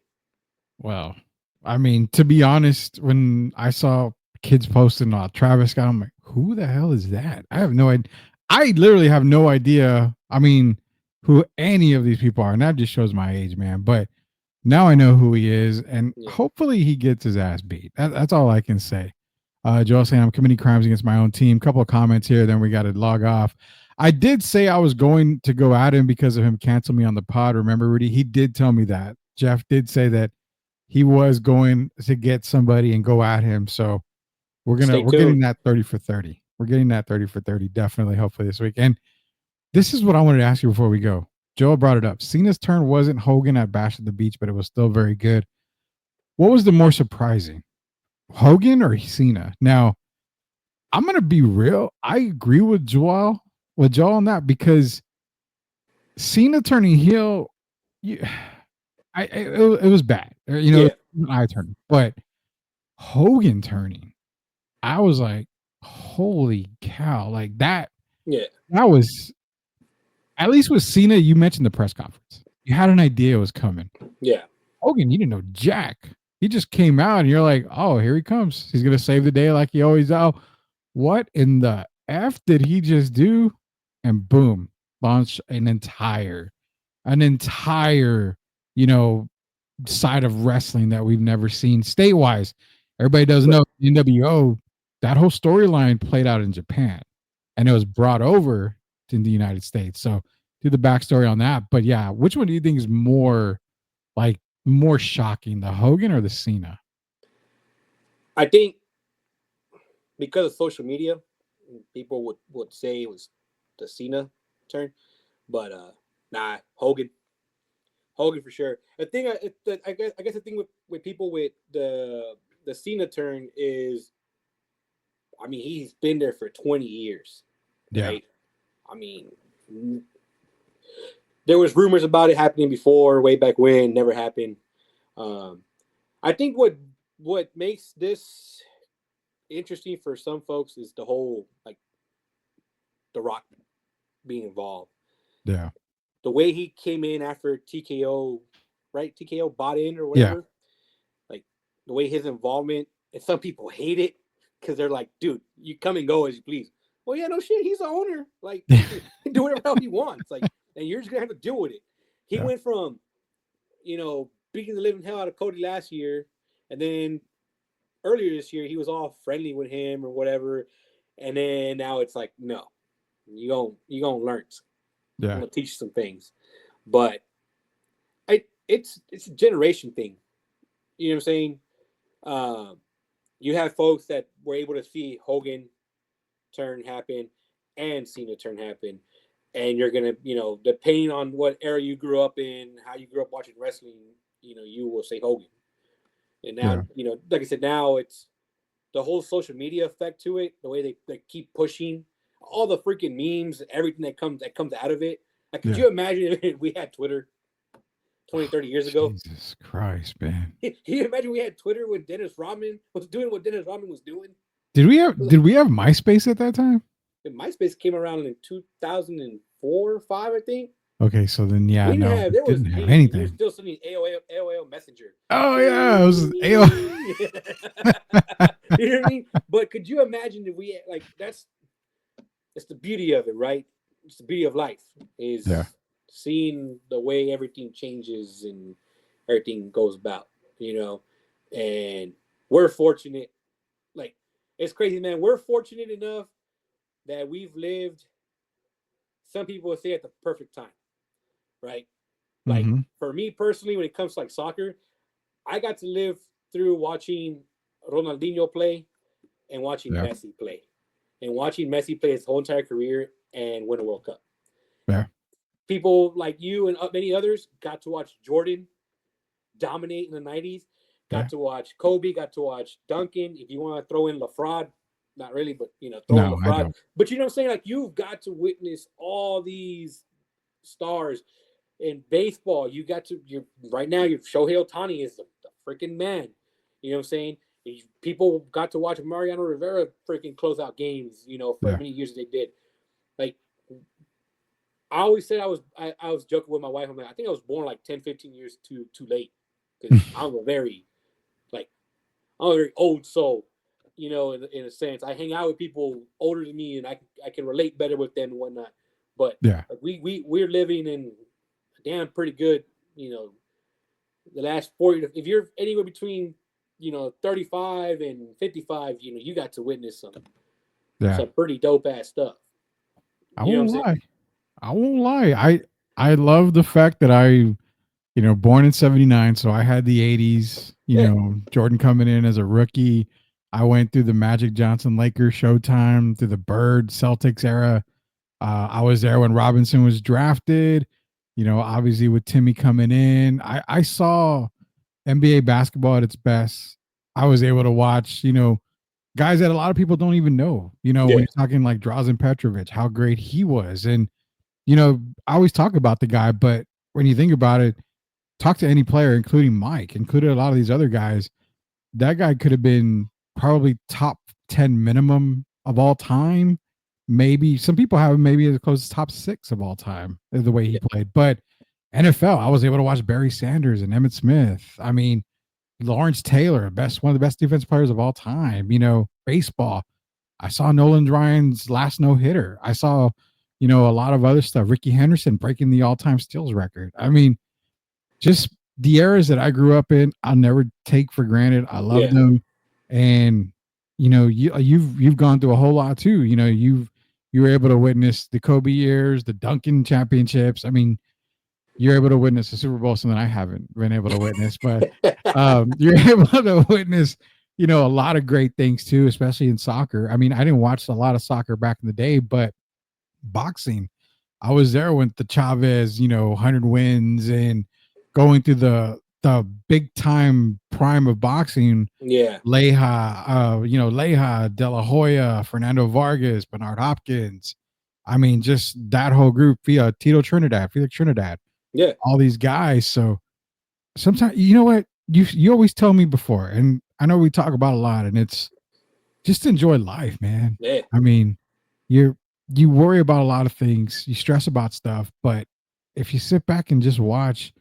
Well, I mean, to be honest, when I saw kids posting Travis Scott, I'm like, who the hell is that? I have no idea. I literally have no idea. I mean, who any of these people are, and that just shows my age, man. But now I know who he is, and hopefully he gets his ass beat. That's all I can say. Joel saying I'm committing crimes against my own team. Couple of comments here, then we got to log off. I did say I was going to go at him because of him cancel me on the pod. Remember, Rudy? He did tell me that. Jeff did say that he was going to get somebody and go at him. So we're getting that 30 for 30. We're getting that 30 for 30 definitely, hopefully this week. And this is what I wanted to ask you before we go. Joel brought it up. Cena's turn wasn't Hogan at Bash at the Beach, but it was still very good. What was the more surprising, Hogan or Cena? Now, I'm going to be real. I agree with Joel on that, because Cena turning heel, it was bad. Eye turning. But Hogan turning, I was like, holy cow. Like that. Yeah. That was, at least with Cena, you mentioned the press conference. You had an idea it was coming. Yeah. Hogan, you didn't know jack. He just came out and you're like, oh, here he comes. He's going to save the day like he always does. What in the F did he just do? And boom, launched an entire, side of wrestling that we've never seen state-wise. Everybody doesn't know NWO, that whole storyline played out in Japan and it was brought over to the United States. So do the backstory on that. But yeah, which one do you think is more shocking, the Hogan or the Cena? I think because of social media, people would say it was the Cena turn, but Hogan for sure. I guess the thing with people with the Cena turn is, I mean, he's been there for 20 years. Right? I mean, there was rumors about it happening before, way back when, never happened. I think what makes this interesting for some folks is the whole, like, The Rock being involved. Yeah. The way he came in after TKO, right? TKO bought in or whatever. Yeah. Like, the way his involvement, and some people hate it because they're like, dude, you come and go as you please. Well, yeah, no shit. He's the owner. Like, do whatever he wants. Like, and you're just going to have to deal with it. He went from, beating the living hell out of Cody last year, and then earlier this year, he was all friendly with him or whatever. And then now it's like, no, you're going to learn. Yeah. I'm going to teach you some things. But it's a generation thing. You know what I'm saying? You have folks that were able to see Hogan turn happen and Cena turn happen. And you're going to, depending on what era you grew up in, how you grew up watching wrestling, you will say Hogan. And now, like I said, now it's the whole social media effect to it, the way they keep pushing all the freaking memes, everything that comes out of it. Like, could you imagine if we had Twitter 20, 30 years ago? Jesus Christ, man. Can you imagine we had Twitter when Dennis Rodman was doing what Dennis Rodman was doing? Did we have MySpace at that time? And MySpace came around in 2004 or 5, I think. Okay, so then didn't have anything. We were still sending AOL Messenger. Oh yeah, it was AOL. You know what I mean? But could you imagine if we had, that's the beauty of it, right? It's the beauty of life is seeing the way everything changes and everything goes about, and we're fortunate. Like, it's crazy, man. We're fortunate enough that we've lived, some people would say, at the perfect time, right? Like, for me personally, when it comes to, like, soccer, I got to live through watching Ronaldinho play and watching Messi play. And watching Messi play his whole entire career and win a World Cup. Yeah. People like you and many others got to watch Jordan dominate in the 90s. Got to watch Kobe, got to watch Duncan. If you want to throw in LaFrade, not really, but throw in LaFrade. But you know what I'm saying? Like, you've got to witness all these stars in baseball. You're right now. Shohei Ohtani is the freaking man. You know what I'm saying? People got to watch Mariano Rivera freaking close out games. For as many years as they did. Like, I always said I was joking with my wife. I'm like, I think I was born like 10, 15 years too late, because I'm a very old soul. In a sense, I hang out with people older than me, and I can relate better with them and whatnot. But we're living in a damn pretty good, the last 40. If you're anywhere between 35 and 55, you got to witness some pretty dope ass stuff. I won't lie. I love the fact that I born in 79, so I had the 80s, Jordan coming in as a rookie. I went through the Magic Johnson Lakers Showtime, through the Bird Celtics era. I was there when Robinson was drafted, obviously with Timmy coming in. I saw NBA basketball at its best. I was able to watch, guys that a lot of people don't even know, when you're talking like Drazen Petrovic, how great he was. And, I always talk about the guy, but when you think about it, talk to any player, including Mike, including a lot of these other guys, that guy could have been probably top 10 minimum of all time. Maybe some people have him maybe as close as top 6 of all time, the way he played. But NFL, I was able to watch Barry Sanders and Emmitt Smith. I mean, Lawrence Taylor, one of the best defense players of all time. Baseball, I saw Nolan Ryan's last no-hitter. I saw, a lot of other stuff. Ricky Henderson breaking the all-time steals record. I mean, just the eras that I grew up in, I'll never take for granted. I love them. And, you've gone through a whole lot too. You were able to witness the Kobe years, the Duncan championships. I mean, you're able to witness the Super Bowl, something I haven't been able to witness, but you're able to witness, a lot of great things too, especially in soccer. I mean, I didn't watch a lot of soccer back in the day, but boxing, I was there when the Chavez, 100 wins and going through the big time prime of boxing. Leija, De La Hoya, Fernando Vargas, Bernard Hopkins. I mean, just that whole group, Felix Trinidad. Yeah. All these guys. So sometimes, you know what? You always tell me before, and I know we talk about a lot, and it's just enjoy life, man. Yeah. I mean, you worry about a lot of things, you stress about stuff, but if you sit back and just watch,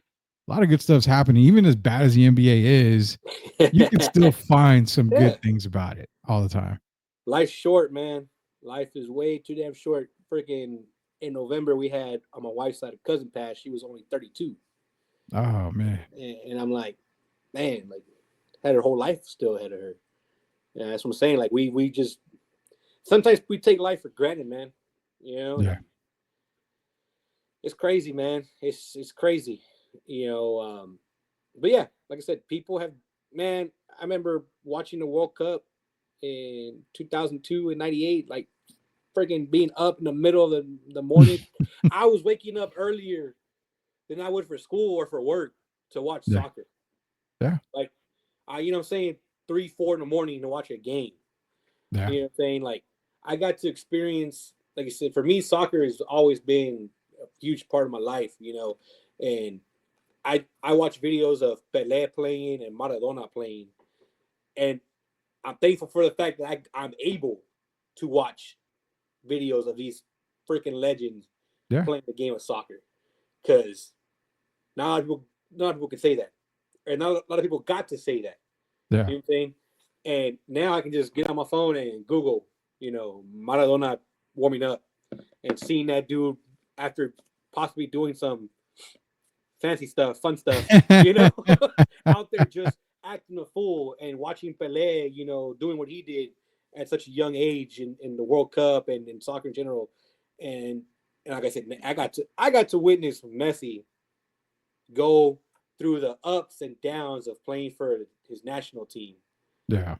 a lot of good stuff's happening. Even as bad as the NBA is, you can still find some good things about it all the time. Life's short, man. Life is way too damn short. Freaking in November, we had on my wife's side a cousin pass. She was only 32. Oh man. And I'm like, man, like, had her whole life still ahead of her. Yeah, that's what I'm saying. Like, we just sometimes we take life for granted, man. Yeah. It's crazy, man. It's crazy. But yeah, like I said, people have, man, I remember watching the World Cup in 2002 and 98, like freaking being up in the middle of the morning. I was waking up earlier than I would for school or for work to watch soccer. Yeah. Like, you know what I'm saying? 3, 4 in the morning to watch a game. Yeah. You know what I'm saying? Like, I got to experience, like I said, for me, soccer has always been a huge part of my life, and I watch videos of Pelé playing and Maradona playing, and I'm thankful for the fact that I'm able to watch videos of these freaking legends playing the game of soccer, because not a lot of people can say that, and not a lot of people got to say that. Yeah. You know what I'm saying? And now I can just get on my phone and Google, Maradona warming up, and seeing that dude after possibly doing some fancy stuff, fun stuff, out there just acting a fool, and watching Pelé, doing what he did at such a young age in the World Cup and in soccer in general. And like I said, I got to witness Messi go through the ups and downs of playing for his national team. Yeah.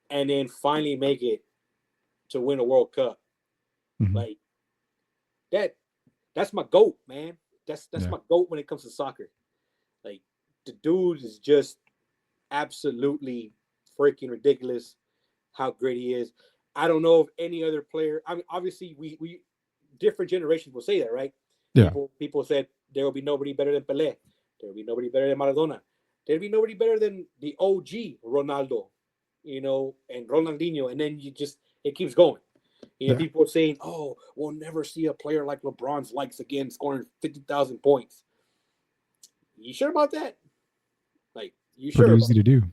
and then finally make it to win a World Cup. Mhm. Like that's my GOAT, man. That's my GOAT when it comes to soccer. Like the dude is just absolutely freaking ridiculous how great he is. I don't know if any other player. I mean, obviously we different generations will say that, right? Yeah. People said there will be nobody better than Pelé. There will be nobody better than Maradona. There'll be nobody better than the OG Ronaldo, you know, and Ronaldinho, and then it keeps going. You know, people are saying, "Oh, we'll never see a player like LeBron's likes again, scoring 50,000 points." You sure about that? Like, you sure? Pretty easy to do.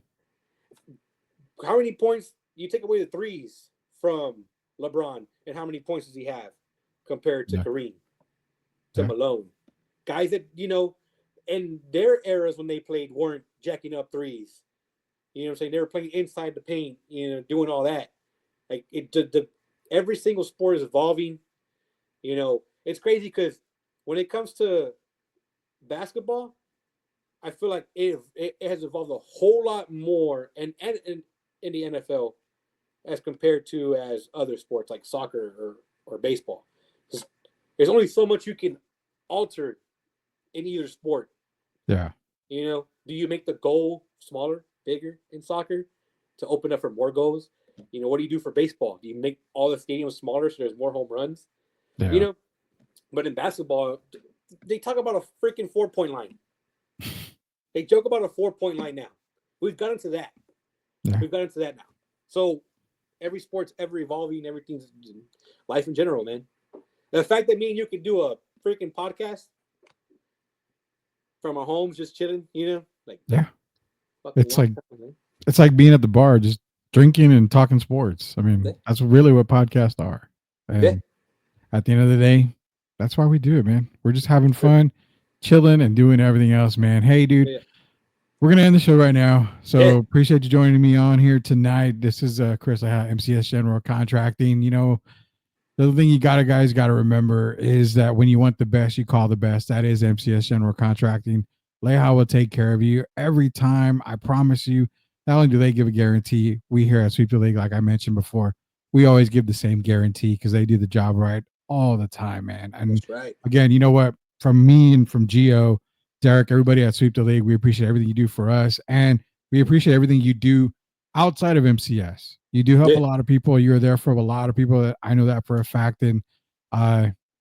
How many points you take away the threes from LeBron, and how many points does he have compared to Kareem, to Malone? Guys that, you know, in their eras when they played weren't jacking up threes. You know what I'm saying? They were playing inside the paint, you know, doing all that. Like every single sport is evolving. You know, it's crazy because when it comes to basketball, I feel like it has evolved a whole lot more and in the NFL as compared to as other sports like soccer or baseball. There's only so much you can alter in either sport. Yeah. You know, do you make the goal smaller, bigger in soccer to open up for more goals? You know, what do you do for baseball? Do you make all the stadiums smaller so there's more home runs? Yeah. You know, but in basketball, they talk about a freaking 4-point line. They joke about a 4-point line now. We've gotten to that. Yeah. We've gotten to that now. So every sport's ever evolving. Everything's life in general, man. The fact that me and you can do a freaking podcast from our homes, just chilling, you know, like it's like being at the bar, just drinking and talking sports. I mean, that's really what podcasts are. And at the end of the day, that's why we do it, man. We're just having fun, chilling, and doing everything else, man. Hey, dude, we're gonna end the show right now. So appreciate you joining me on here tonight. This is Chris MCS General Contracting. You know, the thing you guys got to remember is that when you want the best, you call the best. That is MCS General Contracting. Leha will take care of you every time. I promise you. Not only do they give a guarantee, we here at Sweep the League, like I mentioned before, we always give the same guarantee because they do the job right all the time, man. And that's right. Again, you know what? From me and from Gio, Derek, everybody at Sweep the League, we appreciate everything you do for us, and we appreciate everything you do outside of MCS. You do help a lot of people. You're there for a lot of people. I know that for a fact, and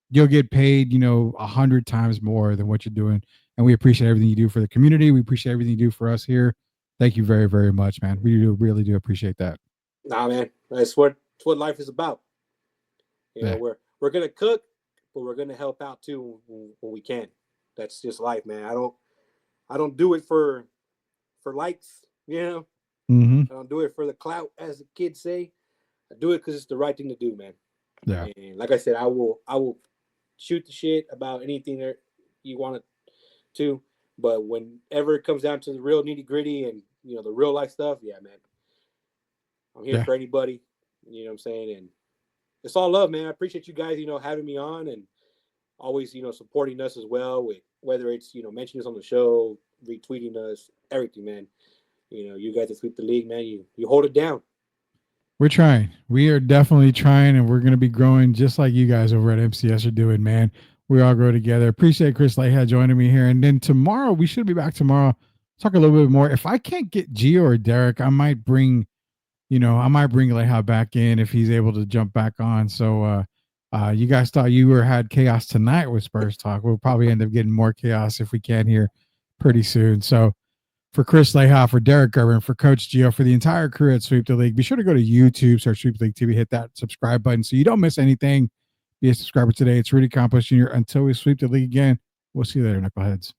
you'll get paid, you know, 100 times more than what you're doing. And we appreciate everything you do for the community. We appreciate everything you do for us here. Thank you very, very much, man. We really do appreciate that. Nah, man, that's what life is about. You know, we're gonna cook, but we're gonna help out too when we can. That's just life, man. I don't do it for likes, you know. Mm-hmm. I don't do it for the clout, as the kids say. I do it because it's the right thing to do, man. Yeah. And like I said, I will shoot the shit about anything that you want to, but whenever it comes down to the real nitty gritty and, you know, the real life stuff, yeah, man, I'm here for anybody. You know what I'm saying? And it's all love, man. I appreciate you guys, you know, having me on and always, you know, supporting us as well, with whether it's, you know, mentioning us on the show, retweeting us, everything, man. You know, you guys that Sweep the League, man, you hold it down. We're trying. We are definitely trying, and we're going to be growing just like you guys over at MCS are doing, man. We all grow together. Appreciate Chris Leha joining me here. And then tomorrow, we should be back tomorrow. Talk a little bit more. If I can't get Gio or Derek, I might bring Leha back in if he's able to jump back on. So you guys thought you had chaos tonight with Spurs Talk. We'll probably end up getting more chaos if we can here pretty soon. So for Chris Leha, for Derek Gerber, and for Coach Gio, for the entire crew at Sweep the League, be sure to go to YouTube, search Sweep the League TV, hit that subscribe button so you don't miss anything. Be a subscriber today. It's Rudy Campos Jr. Until we sweep the league again, we'll see you later, knuckleheads.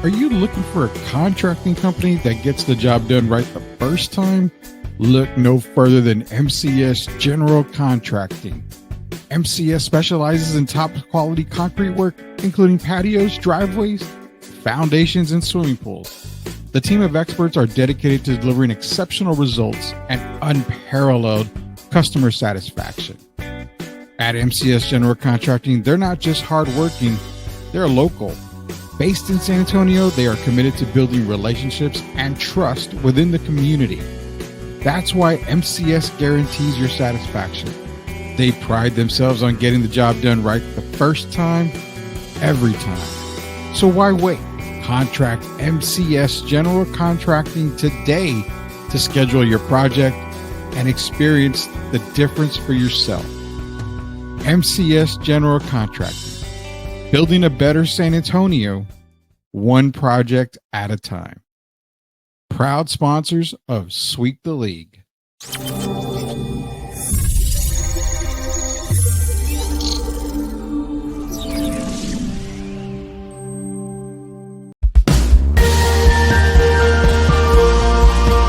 Are you looking for a contracting company that gets the job done right the first time? Look no further than MCS General Contracting. MCS specializes in top quality concrete work, including patios, driveways, foundations, and swimming pools. The team of experts are dedicated to delivering exceptional results and unparalleled customer satisfaction. At MCS General Contracting, they're not just hardworking, they're local. Based in San Antonio, they are committed to building relationships and trust within the community. That's why MCS guarantees your satisfaction. They pride themselves on getting the job done right the first time, every time. So why wait? Contract MCS General Contracting today to schedule your project and experience the difference for yourself. MCS General Contracting, building a better San Antonio, one project at a time. Proud sponsors of Sweep the League.